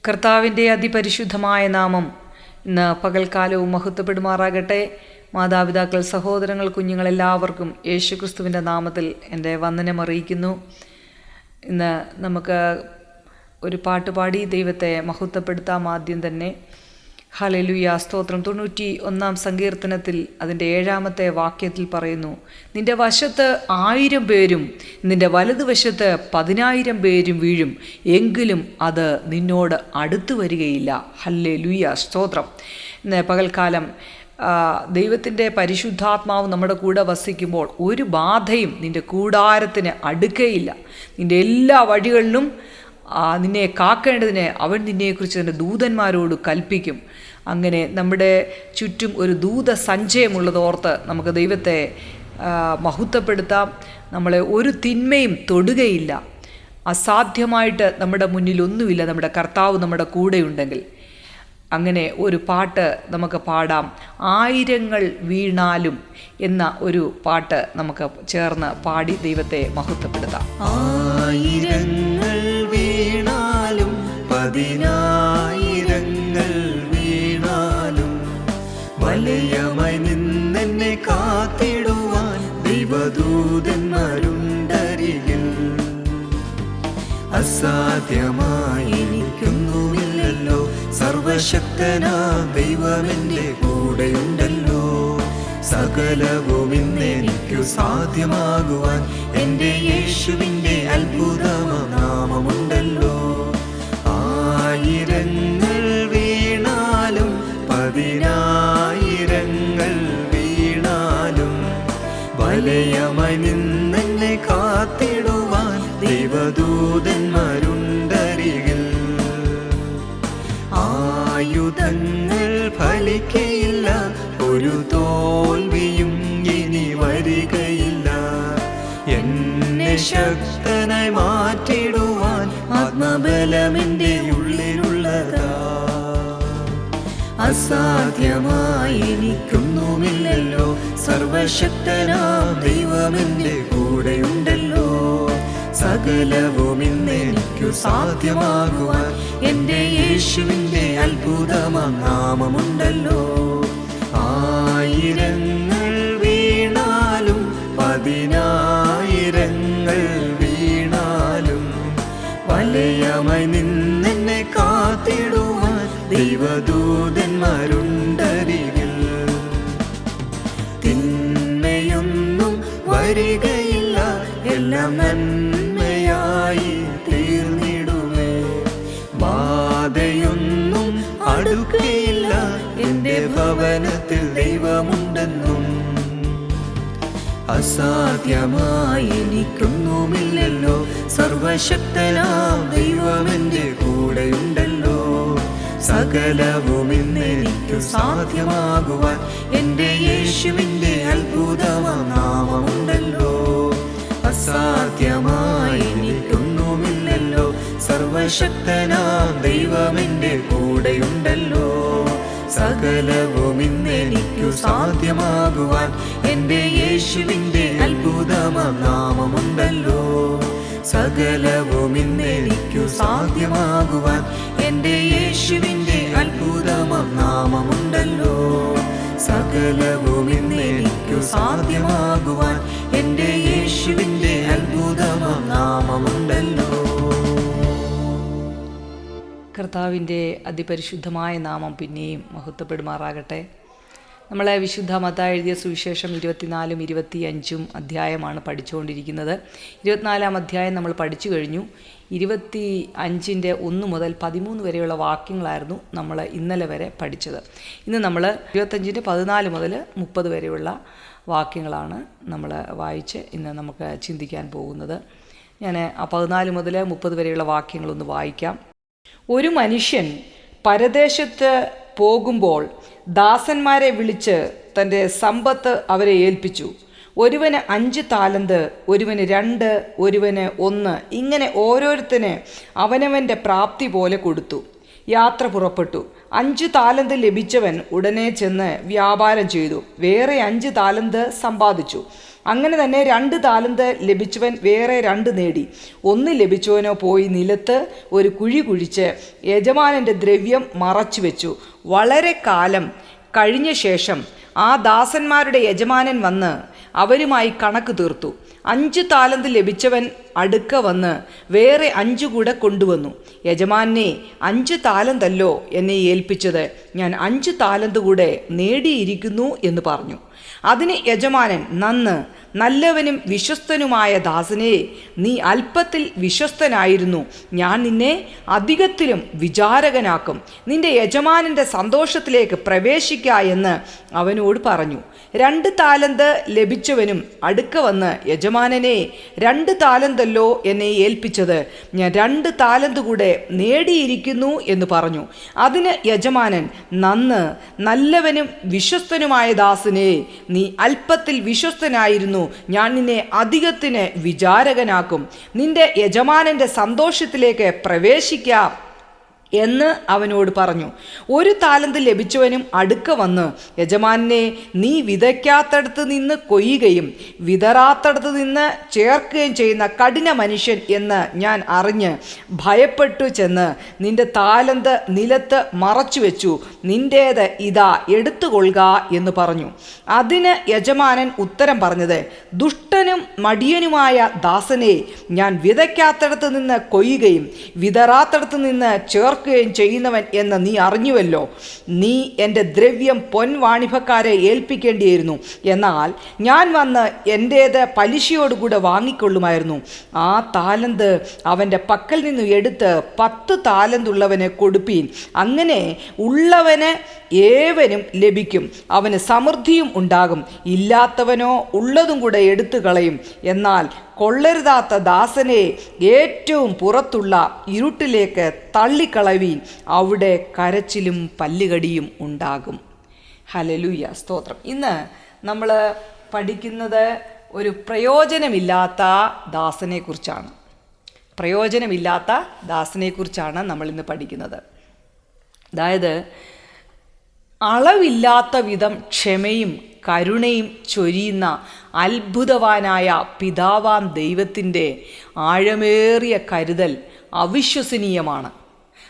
കർത്താവിൻ്റെ അതിപരിശുദ്ധമായ നാമം ഇന്ന് പകൽക്കാലവും മഹത്വപ്പെടുമാറാകട്ടെ. മാതാപിതാക്കൾ, സഹോദരങ്ങൾ, കുഞ്ഞുങ്ങളെല്ലാവർക്കും യേശുക്രിസ്തുവിൻ്റെ നാമത്തിൽ എൻ്റെ വന്ദനം അറിയിക്കുന്നു. ഇന്ന് നമുക്ക് ഒരു പാട്ടുപാടി ദൈവത്തെ മഹത്വപ്പെടുത്താം. ആദ്യം തന്നെ ഹല്ലേലൂയ സ്തോത്രം. 91-ാം സങ്കീർത്തനത്തിൽ അതിൻ്റെ 7-ാമത്തെ വാക്യത്തിൽ പറയുന്നു, നിൻ്റെ വശത്ത് 1000 പേരും നിൻ്റെ വലതുവശത്ത് 10,000 പേരും വീഴും, എങ്കിലും അത് നിന്നോട് അടുത്തു വരികയില്ല. ഹല്ലേലൂയ സ്തോത്രം. ഇന്ന് പകൽക്കാലം ദൈവത്തിൻ്റെ പരിശുദ്ധാത്മാവ് നമ്മുടെ കൂടെ വസിക്കുമ്പോൾ ഒരു ബാധയും നിൻ്റെ കൂടാരത്തിന് അടുക്കുകയില്ല. നിൻ്റെ എല്ലാ വഴികളിലും നിന്നെ കാക്കേണ്ടതിന് അവൻ നിന്നെക്കുറിച്ച് തൻ്റെ ദൂതന്മാരോട് കൽപ്പിക്കും. അങ്ങനെ നമ്മുടെ ചുറ്റും ഒരു ദൂത സഞ്ചയമുള്ളതോർത്ത് നമുക്ക് ദൈവത്തെ മഹത്വപ്പെടുത്താം. നമ്മളെ ഒരു തിന്മയും തൊടുകയില്ല. അസാധ്യമായിട്ട് നമ്മുടെ മുന്നിലൊന്നുമില്ല. നമ്മുടെ കർത്താവ് നമ്മുടെ കൂടെയുണ്ടെങ്കിൽ. അങ്ങനെ ഒരു പാട്ട് നമുക്ക് പാടാം. 1000 വീണാലും എന്ന ഒരു പാട്ട് നമുക്ക് ചേർന്ന് പാടി ദൈവത്തെ മഹത്വപ്പെടുത്താം. 1000 വീണാലും 10,000 വീണാലും വലയമായി നിന്നെന്നെ കാത്തിടുവാൻ ദൈവദൂതന്മാരുണ്ടരികിൽ. അസാധ്യമായി എനിക്കൊന്നുമില്ലല്ലോ, സർവശക്തനാം ദൈവമെൻ്റെ കൂടെയുണ്ടല്ലോ. സകലവും ഇന്നെനിക്കു സാധ്യമാകുവാൻ എൻ്റെ യേശുവിൻ്റെ അത്ഭുതമാം നാമമുണ്ടല്ലോ. 1000 വീണാലും 10,000 വീണാലും വലയമായി നിന്നെന്നെ കാത്തിടുവാൻ ദൈവദൂതന്മാരുണ്ടരികിൽ. ആയുധങ്ങൾ ഫലിക്കയില്ല, ഒരു തോൽവിയും ഇനി വരികയില്ല. എന്നെ ശക്തനായി മാറ്റിടുവാൻ ആത്മബലമെൻ്റെ ഉള്ളിലുള്ളതാ. അസാധ്യമായി എനിക്കൊന്നുമില്ലല്ലോ, സർവശക്തനാം ദൈവമെൻ്റെ കൂടെയുണ്ടല്ലോ. സകലവും ഇന്നെനിക്കു സാധ്യമാകുവാൻ എൻ്റെ യേശുവിൻ്റെ അത്ഭുതമാം നാമമുണ്ടല്ലോ. 1000 വീണാലും 10,000 വീണാലും വലയമായി നിന്നെന്നെ കാത്തിടുവാൻ ദൈവദൂതന്മാരുണ്ടരികിൽ. തിന്മയൊന്നും വരികയില്ല, എല്ലാം നന്മയായി തീർന്നിടുമേ. ബാധയൊന്നും അടുക്കയില്ല, എൻ്റെ ഭവനത്തിൽ ദൈവമുണ്ടെന്നും. അസാധ്യമായി എനിക്കൊന്നുമില്ലല്ലോ, സർവശക്തനാം ദൈവമെൻ്റെ കൂടെയുണ്ടല്ലോ. സകലവും ഇന്നെനിക്കു സാധ്യമാകുവാൻ എൻ്റെ യേശുവിൻ്റെ അത്ഭുതമാം നാമമുണ്ടല്ലോ. അസാധ്യമായി എനിക്കൊന്നുമില്ലല്ലോ, സർവശക്തനാം ദൈവമെൻ്റെ കൂടെയുണ്ടല്ലോ. സകലവും ഇന്നെനിക്കു സാധ്യമാകുവാൻ എൻ്റെ യേശുവിൻ്റെ അത്ഭുതമാം നാമമുണ്ടല്ലോ. സകലവും ഇന്നെനിക്കു സാധ്യമാകുവാൻ എൻ്റെ യേശുവിൻ്റെ അത്ഭുതമാം നാമമുണ്ടല്ലോ. സകലവും ഇന്നെനിക്കു സാധ്യമാകുവാൻ എൻ്റെ യേശുവിൻ്റെ അത്ഭുതമാം നാമമുണ്ടല്ലോ. കർത്താവിൻ്റെ അതിപരിശുദ്ധമായ നാമം പിന്നെയും മഹത്വപ്പെടുമാറാകട്ടെ. നമ്മളെ വിശുദ്ധ മത്തായി എഴുതിയ സുവിശേഷം 24-ഉം 25-ഉം അധ്യായമാണ് പഠിച്ചുകൊണ്ടിരിക്കുന്നത്. 24-ാം അധ്യായം നമ്മൾ പഠിച്ചു കഴിഞ്ഞു. 25-ൻ്റെ 1 മുതൽ 13 വരെയുള്ള വാക്യങ്ങളായിരുന്നു നമ്മൾ ഇന്നലെ വരെ പഠിച്ചത്. ഇന്ന് നമ്മൾ 25-ൻ്റെ 14 മുതൽ 30 വരെയുള്ള വാക്യങ്ങളാണ് നമ്മൾ വായിച്ച് ഇന്ന് നമുക്ക് ചിന്തിക്കാൻ പോകുന്നത്. ഞാൻ ആ 14 മുതൽ 30 വരെയുള്ള വാക്യങ്ങളൊന്ന് വായിക്കാം. ഒരു മനുഷ്യൻ പരദേശത്ത് പോകുമ്പോൾ ദാസന്മാരെ വിളിച്ച് തൻ്റെ സമ്പത്ത് അവരെ ഏൽപ്പിച്ചു. ഒരുവന് 5 താലന്ത്, ഒരുവന് 2, ഒരുവന് 1, ഇങ്ങനെ ഓരോരുത്തന് അവനവൻ്റെ പ്രാപ്തി പോലെ കൊടുത്തു. യാത്ര പുറപ്പെട്ടു. 5 താലന്ത് ലഭിച്ചവൻ ഉടനെ ചെന്ന് വ്യാപാരം ചെയ്തു, വേറെ 5 താലന്ത് സമ്പാദിച്ചു. അങ്ങനെ തന്നെ 2 താലന്ത് ലഭിച്ചവൻ വേറെ 2 നേടി. 1 ലഭിച്ചവനോ പോയി നിലത്ത് ഒരു കുഴി കുഴിച്ച് യജമാനൻ്റെ ദ്രവ്യം മറച്ചു വെച്ചു. വളരെ കാലം കഴിഞ്ഞ ശേഷം ആ ദാസന്മാരുടെ യജമാനൻ വന്ന് അവരുമായി കണക്ക് തീർത്തു. 5 താലന്ത് ലഭിച്ചവൻ അടുക്ക വന്ന് വേറെ 5 കൂടെ കൊണ്ടുവന്നു. യജമാനെ, 5 താലന്തല്ലോ എന്നെ ഏൽപ്പിച്ചത്, ഞാൻ 5 താലന്ത് കൂടെ നേടിയിരിക്കുന്നു എന്ന് പറഞ്ഞു. അതിന് യജമാനൻ, നന്ന്, നല്ലവനും വിശ്വസ്തനുമായ ദാസനെ, നീ അല്പത്തിൽ വിശ്വസ്തനായിരുന്നു, ഞാൻ നിന്നെ അധികത്തിലും വിചാരകനാക്കും, നിന്റെ യജമാനൻ്റെ സന്തോഷത്തിലേക്ക് പ്രവേശിക്ക എന്ന് അവനോട് പറഞ്ഞു. 2 താലന്ത് ലഭിച്ചവനും അടുക്ക വന്ന്, യജമാനനെ, 2 താലന്തല്ലോ എന്നെ ഏൽപ്പിച്ചത്, ഞാൻ 2 താലന്ത് കൂടെ നേടിയിരിക്കുന്നു എന്ന് പറഞ്ഞു. അതിന് യജമാനൻ, നന്ന്, നല്ലവനും വിശ്വസ്തനുമായ ദാസനെ, നീ അല്പത്തിൽ വിശ്വസ്തനായിരുന്നു, ഞാൻ നിന്നെ അധികത്തിന് വിചാരകനാക്കും, നിന്റെ യജമാനൻ്റെ സന്തോഷത്തിലേക്ക് പ്രവേശിക്കാം എന്ന് അവനോട് പറഞ്ഞു. 1 താലന്ത് ലഭിച്ചവനും അടുക്ക വന്ന്, യജമാനെ, നീ വിതയ്ക്കാത്തടത്ത് നിന്ന് കൊയ്യുകയും വിതറാത്തടത്ത് നിന്ന് ചേർക്കുകയും ചെയ്യുന്ന കഠിന മനുഷ്യൻ എന്ന് ഞാൻ അറിഞ്ഞ് ഭയപ്പെട്ടു ചെന്ന് നിന്റെ താലന്ത് നിലത്ത് മറച്ചു വെച്ചു, നിന്റേത് ഇതാ, എടുത്തുകൊള്ളുക എന്ന് പറഞ്ഞു. അതിന് യജമാനൻ ഉത്തരം പറഞ്ഞത്, ദുഷ്ടനും മടിയനുമായ ദാസനെ, ഞാൻ വിതയ്ക്കാത്തടത്ത് നിന്ന് കൊയ്യുകയും വിതറാത്തടത്ത് നിന്ന് ചേർക്കുകയും ചെയ്യുന്നവൻ എന്ന് നീ അറിഞ്ഞുവല്ലോ. നീ എൻ്റെ ദ്രവ്യം പൊൻവാണിഭക്കാരെ ഏൽപ്പിക്കേണ്ടിയിരുന്നു, എന്നാൽ ഞാൻ വന്ന് എൻ്റേത് പലിശയോടുകൂടെ വാങ്ങിക്കൊള്ളുമായിരുന്നു. ആ താലന്ത് അവൻ്റെ പക്കൽ നിന്നും എടുത്ത് 10 താലന്തുള്ളവന് കൊടുപ്പീൻ, അങ്ങനെ ഉള്ളവന് ഏവനും ലഭിക്കും, അവന് സമൃദ്ധിയും ഉണ്ടാകും, ഇല്ലാത്തവനോ ഉള്ളതും കൂടെ എടുത്തു കളയും. എന്നാൽ കൊള്ളരുതാത്ത ദാസനെ ഏറ്റവും പുറത്തുള്ള ഇരുട്ടിലേക്ക് തള്ളിക്കളവീൻ, അവിടെ കരച്ചിലും പല്ലുകടിയും ഉണ്ടാകും. ഹല്ലേലൂയ, സ്തോത്രം. ഇന്ന് നമ്മൾ പഠിക്കുന്നത് ഒരു പ്രയോജനമില്ലാത്ത ദാസനെക്കുറിച്ചാണ്. പ്രയോജനമില്ലാത്ത ദാസനെക്കുറിച്ചാണ് നമ്മളിന്ന് പഠിക്കുന്നത്. അതായത് അളവില്ലാത്ത വിധം ക്ഷമയും കരുണയും ചൊരിയുന്ന അത്ഭുതവാനായ പിതാവാം ദൈവത്തിൻ്റെ ആഴമേറിയ കരുതൽ അവിശ്വസനീയമാണ്.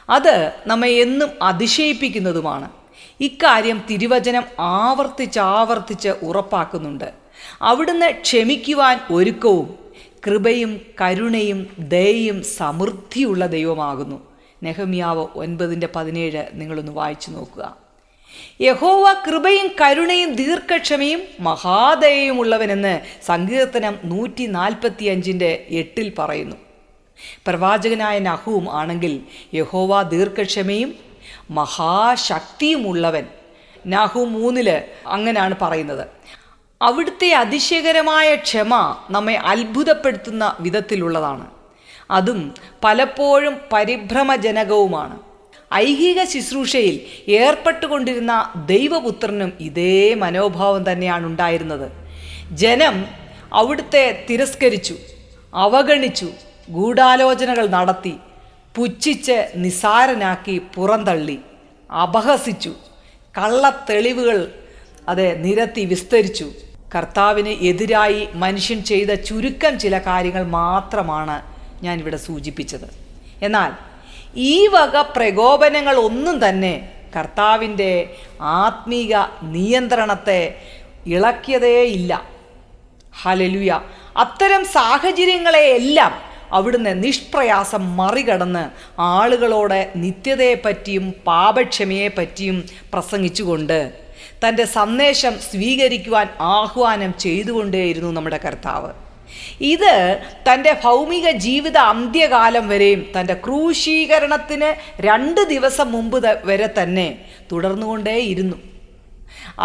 അത് നമ്മെ എന്നും അതിശയിപ്പിക്കുന്നതുമാണ്. ഇക്കാര്യം തിരുവചനം ആവർത്തിച്ച് ഉറപ്പാക്കുന്നുണ്ട്. അവിടുന്ന് ക്ഷമിക്കുവാൻ ഒരുക്കവും കൃപയും കരുണയും ദയയും സമൃദ്ധിയുള്ള ദൈവമാകുന്നു. നെഹമ്യാവ് 9:17 നിങ്ങളൊന്ന് വായിച്ചു നോക്കുക. യഹോവ കൃപയും കരുണയും ദീർഘക്ഷമയും മഹാദയയുമുള്ളവനെന്ന് സങ്കീർത്തനം 145:8 പറയുന്നു. പ്രവാചകനായ നഹൂം ആണെങ്കിൽ യഹോവ ദീർഘക്ഷമയും മഹാശക്തിയുമുള്ളവൻ. നഹൂം 3 അങ്ങനെയാണ് പറയുന്നത്. അവിടുത്തെ അതിശയകരമായ ക്ഷമ നമ്മെ അത്ഭുതപ്പെടുത്തുന്ന വിധത്തിലുള്ളതാണ്. അതും പലപ്പോഴും പരിഭ്രമജനകവുമാണ്. ഐഹിക ശുശ്രൂഷയിൽ ഏർപ്പെട്ടുകൊണ്ടിരുന്ന ദൈവപുത്രനും ഇതേ മനോഭാവം തന്നെയാണ് ഉണ്ടായിരുന്നത്. ജനം അവിടുത്തെ തിരസ്കരിച്ചു, അവഗണിച്ചു, ഗൂഢാലോചനകൾ നടത്തി, പുച്ഛിച്ച് നിസാരനാക്കി പുറന്തള്ളി, അപഹസിച്ചു, കള്ളത്തെളിവുകൾ നിരത്തി വിസ്തരിച്ചു. കർത്താവിന് എതിരായി മനുഷ്യൻ ചെയ്ത ചുരുക്കം ചില കാര്യങ്ങൾ മാത്രമാണ് ഞാനിവിടെ സൂചിപ്പിച്ചത്. എന്നാൽ ഈ വക പ്രകോപനങ്ങൾ ഒന്നും തന്നെ കർത്താവിൻ്റെ ആത്മീക നിയന്ത്രണത്തെ ഇളക്കിയതേയില്ല. ഹല്ലേലൂയ. അത്തരം സാഹചര്യങ്ങളെയെല്ലാം അവിടുന്ന് നിഷ്പ്രയാസം മറികടന്ന് ആളുകളോട് നിത്യതയെപ്പറ്റിയും പാപക്ഷമയെപ്പറ്റിയും പ്രസംഗിച്ചുകൊണ്ട് തൻ്റെ സന്ദേശം സ്വീകരിക്കുവാൻ ആഹ്വാനം ചെയ്തുകൊണ്ടേയിരുന്നു നമ്മുടെ കർത്താവ്. ഇത് തൻ്റെ ഭൗമിക ജീവിത അന്ത്യകാലം വരെയും തൻ്റെ ക്രൂശീകരണത്തിന് 2 ദിവസം മുമ്പ് വരെ തന്നെ തുടർന്നുകൊണ്ടേയിരുന്നു.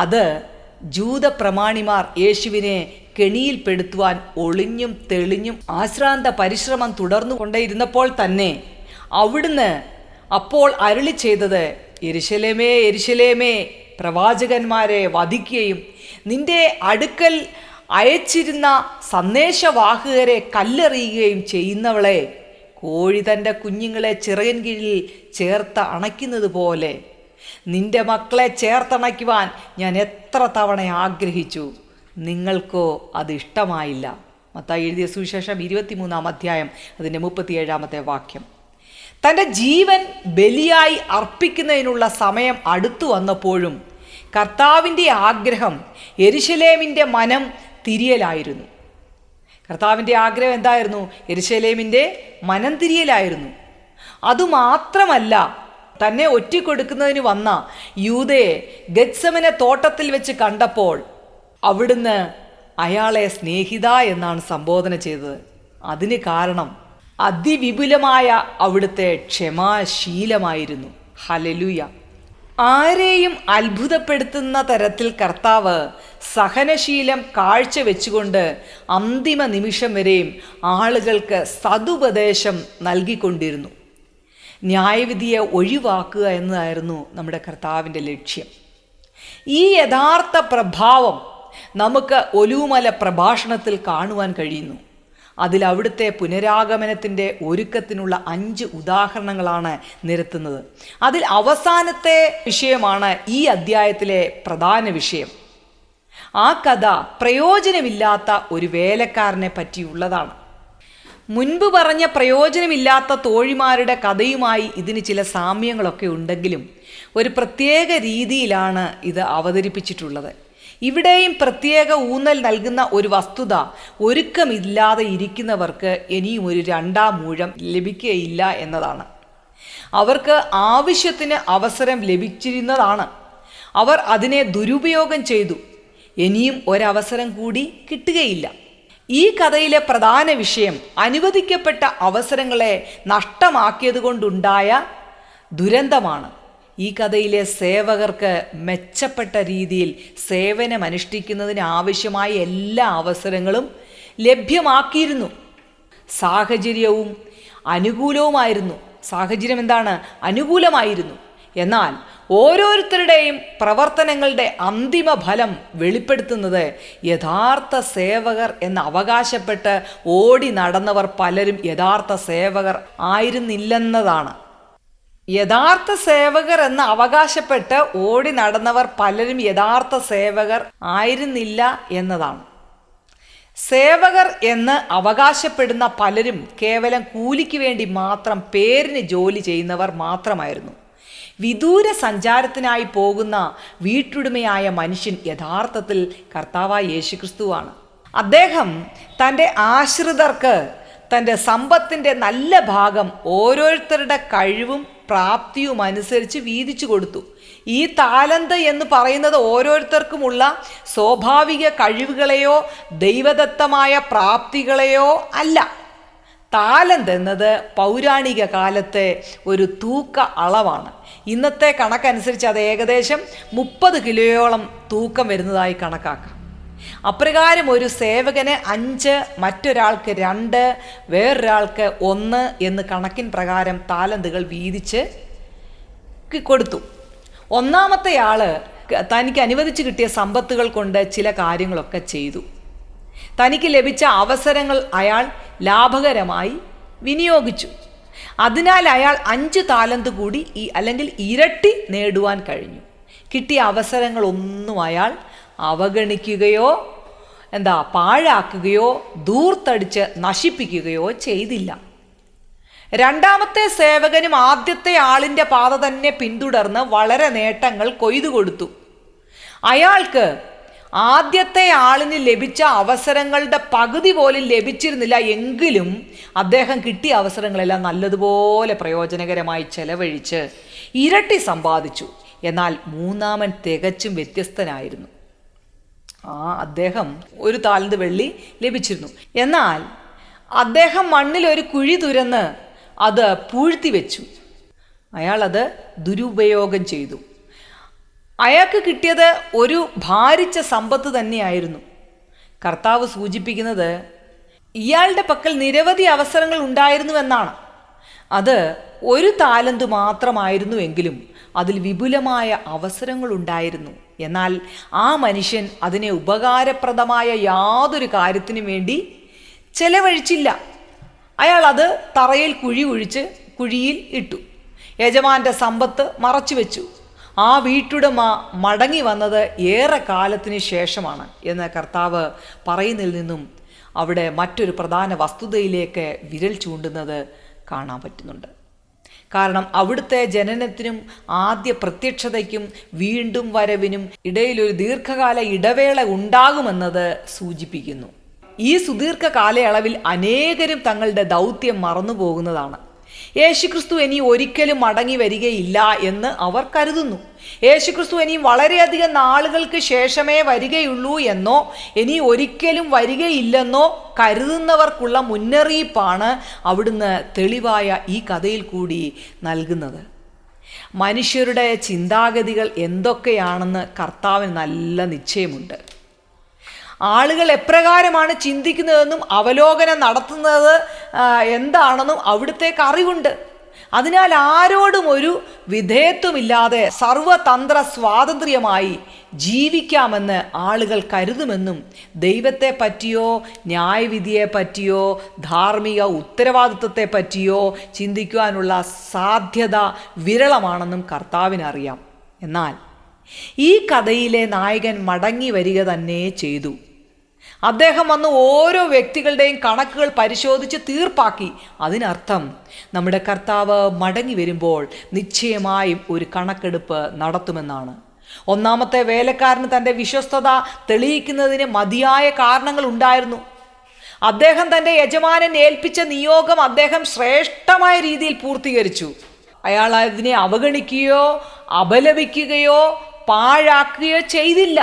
അത് ജൂത പ്രമാണിമാർ യേശുവിനെ കെണിയിൽപ്പെടുത്തുവാൻ ഒളിഞ്ഞും തെളിഞ്ഞും ആശ്രാന്ത പരിശ്രമം തുടർന്നു കൊണ്ടേയിരുന്നപ്പോൾ തന്നെ അവിടുന്ന് അപ്പോൾ അരുളി ചെയ്തത്, യെരുശലേമേ യെരുശലേമേ, പ്രവാചകന്മാരെ വധിക്കുകയും നിന്റെ അടുക്കൽ അയച്ചിരുന്ന സന്ദേശവാഹകരെ കല്ലെറിയുകയും ചെയ്യുന്നവളെ, കോഴി തൻ്റെ കുഞ്ഞുങ്ങളെ ചിറകിൻ കീഴിൽ ചേർത്ത് അണയ്ക്കുന്നത് പോലെ നിന്റെ മക്കളെ ചേർത്തണയ്ക്കുവാൻ ഞാൻ എത്ര തവണ ആഗ്രഹിച്ചു, നിങ്ങൾക്കോ അത് ഇഷ്ടമായില്ല. മത്തായി എഴുതിയ സുവിശേഷം 23-ാം അധ്യായം അതിൻ്റെ 37-ാമത്തെ വാക്യം. തൻ്റെ ജീവൻ ബലിയായി അർപ്പിക്കുന്നതിനുള്ള സമയം അടുത്തു വന്നപ്പോഴും കർത്താവിൻ്റെ ആഗ്രഹം യെരുശലേമിൻ്റെ മനം തിരിയലായിരുന്നു. കർത്താവിൻ്റെ ആഗ്രഹം എന്തായിരുന്നു? യെരുശലേമിൻ്റെ മനം തിരിയലായിരുന്നു. അതുമാത്രമല്ല, തന്നെ ഒറ്റിക്കൊടുക്കുന്നതിന് വന്ന യൂദയെ ഗെത്സമനെ തോട്ടത്തിൽ വെച്ച് കണ്ടപ്പോൾ അവിടുന്ന് അയാളെ സ്നേഹിത എന്നാണ് സംബോധന ചെയ്തത്. അതിന് കാരണം അതിവിപുലമായ അവിടുത്തെ ക്ഷമാശീലമായിരുന്നു. ഹല്ലേലൂയ. ആരെയും അത്ഭുതപ്പെടുത്തുന്ന തരത്തിൽ കർത്താവ് സഹനശീലം കാഴ്ചവെച്ചുകൊണ്ട് അന്തിമ നിമിഷം വരെയും ആളുകൾക്ക് സതുപദേശം നൽകിക്കൊണ്ടിരുന്നു. ന്യായവിധിയെ ഒഴിവാക്കുക എന്നതായിരുന്നു നമ്മുടെ കർത്താവിൻ്റെ ലക്ഷ്യം. ഈ യഥാർത്ഥ പ്രഭാവം നമുക്ക് ഒലൂമല പ്രഭാഷണത്തിൽ കാണുവാൻ കഴിയുന്നു. അതിൽ അവിടുത്തെ പുനരാഗമനത്തിൻ്റെ ഒരുക്കത്തിനുള്ള 5 ഉദാഹരണങ്ങളാണ് നിരത്തുന്നത്. അതിൽ അവസാനത്തെ വിഷയമാണ് ഈ അധ്യായത്തിലെ പ്രധാന വിഷയം. ആ കഥ പ്രയോജനമില്ലാത്ത ഒരു വേലക്കാരനെ പറ്റിയുള്ളതാണ്. മുൻപ് പറഞ്ഞ പ്രയോജനമില്ലാത്ത തോഴിമാരുടെ കഥയുമായി ഇതിന് ചില സാമ്യങ്ങളൊക്കെ ഉണ്ടെങ്കിലും ഒരു പ്രത്യേക രീതിയിലാണ് ഇത് അവതരിപ്പിച്ചിട്ടുള്ളത്. ഇവിടെയും പ്രത്യേക ഊന്നൽ നൽകുന്ന ഒരു വസ്തുത, ഒരുക്കമില്ലാതെ ഇരിക്കുന്നവർക്ക് ഇനിയും ഒരു 2ാം ഊഴം ലഭിക്കുകയില്ല എന്നതാണ്. അവർക്ക് ആവശ്യത്തിന് അവസരം ലഭിച്ചിരുന്നതാണ്. അവർ അതിനെ ദുരുപയോഗം ചെയ്തു. ഇനിയും ഒരവസരം കൂടി കിട്ടുകയില്ല. ഈ കഥയിലെ പ്രധാന വിഷയം അനുവദിക്കപ്പെട്ട അവസരങ്ങളെ നഷ്ടമാക്കിയതുകൊണ്ടുണ്ടായ ദുരന്തമാണ്. ഈ കഥയിലെ സേവകർക്ക് മെച്ചപ്പെട്ട രീതിയിൽ സേവനമനുഷ്ഠിക്കുന്നതിന് ആവശ്യമായ എല്ലാ അവസരങ്ങളും ലഭ്യമാക്കിയിരുന്നു. സാഹചര്യവും അനുകൂലവുമായിരുന്നു. സാഹചര്യം എന്താണ്? അനുകൂലമായിരുന്നു. എന്നാൽ ഓരോരുത്തരുടെയും പ്രവർത്തനങ്ങളുടെ അന്തിമ ഫലം വെളിപ്പെടുത്തുന്നത് യഥാർത്ഥ സേവകർ എന്ന് അവകാശപ്പെട്ട് ഓടി നടന്നവർ പലരും യഥാർത്ഥ സേവകർ ആയിരുന്നില്ലെന്നതാണ്. യഥാർത്ഥ സേവകർ എന്ന് അവകാശപ്പെട്ട് ഓടി നടന്നവർ പലരും യഥാർത്ഥ സേവകർ ആയിരുന്നില്ല എന്നതാണ്. സേവകർ എന്ന് അവകാശപ്പെടുന്ന പലരും കേവലം കൂലിക്ക് വേണ്ടി മാത്രം പേരിന് ജോലി ചെയ്യുന്നവർ മാത്രമായിരുന്നു. വിദൂര സഞ്ചാരത്തിനായി പോകുന്ന വീട്ടുടമയായ മനുഷ്യൻ യഥാർത്ഥത്തിൽ കർത്താവായ യേശുക്രിസ്തുവാണ്. അദ്ദേഹം തൻ്റെ ആശ്രിതർക്ക് തൻ്റെ സമ്പത്തിൻ്റെ നല്ല ഭാഗം ഓരോരുത്തരുടെ കഴിവും പ്രാപ്തിയും അനുസരിച്ച് വീതിച്ചു കൊടുത്തു. ഈ താലന്ത് എന്ന് പറയുന്നത് ഓരോരുത്തർക്കുമുള്ള സ്വാഭാവിക കഴിവുകളെയോ ദൈവദത്തമായ പ്രാപ്തികളെയോ അല്ല. താലന്ത് എന്നത് പൗരാണിക കാലത്തെ ഒരു തൂക്ക അളവാണ്. ഇന്നത്തെ കണക്കനുസരിച്ച് അത് ഏകദേശം 30 കിലോയോളം തൂക്കം വരുന്നതായി കണക്കാക്കാം. അപ്രകാരം ഒരു സേവകന് 5, മറ്റൊരാൾക്ക് 2, വേറൊരാൾക്ക് 1 എന്ന് കണക്കിൻ പ്രകാരം താലന്തുകൾ വീതിച്ച് കൊടുത്തു. ഒന്നാമത്തെ ആള് തനിക്ക് അനുവദിച്ച് കിട്ടിയ സമ്പത്തുകൾ കൊണ്ട് ചില കാര്യങ്ങളൊക്കെ ചെയ്തു. തനിക്ക് ലഭിച്ച അവസരങ്ങൾ അയാൾ ലാഭകരമായി വിനിയോഗിച്ചു. അതിനാൽ അയാൾ 5 താലന്ത് കൂടി അല്ലെങ്കിൽ ഇരട്ടി നേടുവാൻ കഴിഞ്ഞു. കിട്ടിയ അവസരങ്ങളൊന്നും അയാൾ അവഗണിക്കുകയോ പാഴാക്കുകയോ ധൂർത്തടിച്ച് നശിപ്പിക്കുകയോ ചെയ്തില്ല. രണ്ടാമത്തെ സേവകനും ആദ്യത്തെ ആളിൻ്റെ പാത തന്നെ പിന്തുടർന്ന് വളരെ നേട്ടങ്ങൾ കൊയ്തു കൊടുത്തു. അയാൾക്ക് ആദ്യത്തെ ആളിന് ലഭിച്ച അവസരങ്ങളുടെ പകുതി പോലും ലഭിച്ചിരുന്നില്ല. എങ്കിലും അദ്ദേഹം കിട്ടിയ അവസരങ്ങളെല്ലാം നല്ലതുപോലെ പ്രയോജനകരമായി ചെലവഴിച്ച് ഇരട്ടി സമ്പാദിച്ചു. എന്നാൽ മൂന്നാമൻ തികച്ചും വ്യത്യസ്തനായിരുന്നു. അദ്ദേഹം 1 താലന്ത് വെള്ളി ലഭിച്ചിരുന്നു. എന്നാൽ അദ്ദേഹം മണ്ണിൽ ഒരു കുഴി തുരന്ന് അത് പൂഴ്ത്തി വെച്ചു. അയാൾ അത് ദുരുപയോഗം ചെയ്തു. അയാൾക്ക് കിട്ടിയത് ഒരു ഭാരിച്ച സമ്പത്ത് തന്നെയായിരുന്നു. കർത്താവ് സൂചിപ്പിക്കുന്നത് ഇയാളുടെ പക്കൽ നിരവധി അവസരങ്ങൾ ഉണ്ടായിരുന്നുവെന്നാണ്. അത് 1 താലന്ത് മാത്രമായിരുന്നുവെങ്കിലും അതിൽ വിപുലമായ അവസരങ്ങൾ ഉണ്ടായിരുന്നു. എന്നാൽ ആ മനുഷ്യൻ അതിനെ ഉപകാരപ്രദമായ യാതൊരു കാര്യത്തിനു വേണ്ടി ചെലവഴിച്ചില്ല. അയാൾ അത് തറയിൽ കുഴി കുഴിച്ച് കുഴിയിൽ ഇട്ടു. യജമാന്റെ സമ്പത്ത് മറച്ചു വെച്ചു. ആ വീട്ടുടമ മടങ്ങി വന്നത് ഏറെ കാലത്തിന് ശേഷമാണ് എന്ന് കർത്താവ് പറയുന്നതിൽ നിന്നും അവിടെ മറ്റൊരു പ്രധാന വസ്തുതയിലേക്ക് വിരൽ ചൂണ്ടുന്നത് കാണാൻ പറ്റുന്നുണ്ട്. കാരണം അവിടുത്തെ ജനനത്തിനും ആദ്യ പ്രത്യക്ഷതയ്ക്കും വീണ്ടും വരവിനും ഇടയിലൊരു ദീർഘകാല ഇടവേള ഉണ്ടാകുമെന്നത് സൂചിപ്പിക്കുന്നു. ഈ സുദീർഘ കാലയളവിൽ അനേകരും തങ്ങളുടെ ദൗത്യം മറന്നുപോകുന്നതാണ്. യേശുക്രിസ്തു ഇനി ഒരിക്കലും മടങ്ങി വരികയില്ല എന്ന് അവർ കരുതുന്നു. യേശുക്രിസ്തു ഇനി വളരെയധികം നാളുകൾക്ക് ശേഷമേ വരികയുള്ളൂ എന്നോ ഇനി ഒരിക്കലും വരികയില്ലെന്നോ കരുതുന്നവർക്കുള്ള മുന്നറിയിപ്പാണ് അവിടുന്ന് തെളിവായ ഈ കഥയിൽ കൂടി നൽകുന്നത്. മനുഷ്യരുടെ ചിന്താഗതികൾ എന്തൊക്കെയാണെന്ന് കർത്താവിന് നല്ല നിശ്ചയമുണ്ട്. ആളുകൾ എപ്രകാരമാണ് ചിന്തിക്കുന്നതെന്നും അവലോകനം നടത്തുന്നത് എന്താണെന്നും അവിടുത്തേക്ക് അറിവുണ്ട്. അതിനാൽ ആരോടും ഒരു വിധേയത്വമില്ലാതെ സർവതന്ത്ര സ്വാതന്ത്ര്യമായി ജീവിക്കാമെന്ന് ആളുകൾ കരുതുമെന്നും ദൈവത്തെ പറ്റിയോ ന്യായവിധിയെ പറ്റിയോ ധാർമ്മിക ഉത്തരവാദിത്വത്തെ പറ്റിയോ ചിന്തിക്കുവാനുള്ള സാധ്യത വിരളമാണെന്നും കർത്താവിനറിയാം. എന്നാൽ ഈ കഥയിലെ നായകൻ മടങ്ങി വരിക തന്നെ ചെയ്തു. അദ്ദേഹം വന്ന് ഓരോ വ്യക്തികളുടെയും കണക്കുകൾ പരിശോധിച്ച് തീർപ്പാക്കി. അതിനർത്ഥം നമ്മുടെ കർത്താവ് മടങ്ങി വരുമ്പോൾ നിശ്ചയമായും ഒരു കണക്കെടുപ്പ് നടത്തുമെന്നാണ്. ഒന്നാമത്തെ വേലക്കാരന് തൻ്റെ വിശ്വസ്തത തെളിയിക്കുന്നതിന് മതിയായ കാരണങ്ങൾ ഉണ്ടായിരുന്നു. അദ്ദേഹം തൻ്റെ യജമാനൻ ഏൽപ്പിച്ച നിയോഗം അദ്ദേഹം ശ്രേഷ്ഠമായ രീതിയിൽ പൂർത്തീകരിച്ചു. അയാൾ അതിനെ അവഗണിക്കുകയോ അപലപിക്കുകയോ പാഴാക്കുകയോ ചെയ്തില്ല.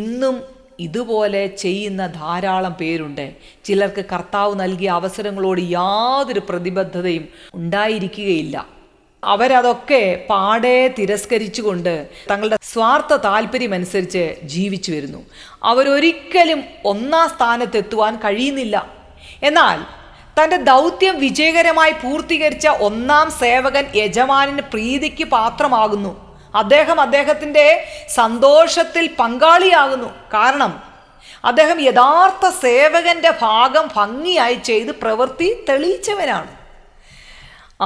ഇന്നും ഇതുപോലെ ചെയ്യുന്ന ധാരാളം പേരുണ്ട്. ചിലർക്ക് കർത്താവ് നൽകിയ അവസരങ്ങളോട് യാതൊരു പ്രതിബദ്ധതയും ഉണ്ടായിരിക്കുകയില്ല. അവരതൊക്കെ പാടെ തിരസ്കരിച്ചുകൊണ്ട് തങ്ങളുടെ സ്വാർത്ഥ താല്പര്യമനുസരിച്ച് ജീവിച്ചു വരുന്നു. അവരൊരിക്കലും ഒന്നാം സ്ഥാനത്തെത്തുവാൻ കഴിയുന്നില്ല. എന്നാൽ തൻ്റെ ദൗത്യം വിജയകരമായി പൂർത്തീകരിച്ച ഒന്നാം സേവകൻ യജമാനന് പ്രീതിക്ക് പാത്രമാകുന്നു. അദ്ദേഹത്തിൻ്റെ സന്തോഷത്തിൽ പങ്കാളിയാകുന്നു. കാരണം അദ്ദേഹം യഥാർത്ഥ സേവകന്റെ ഭാഗം ഭംഗിയായി ചെയ്ത് പ്രവൃത്തി തെളിയിച്ചവനാണ്.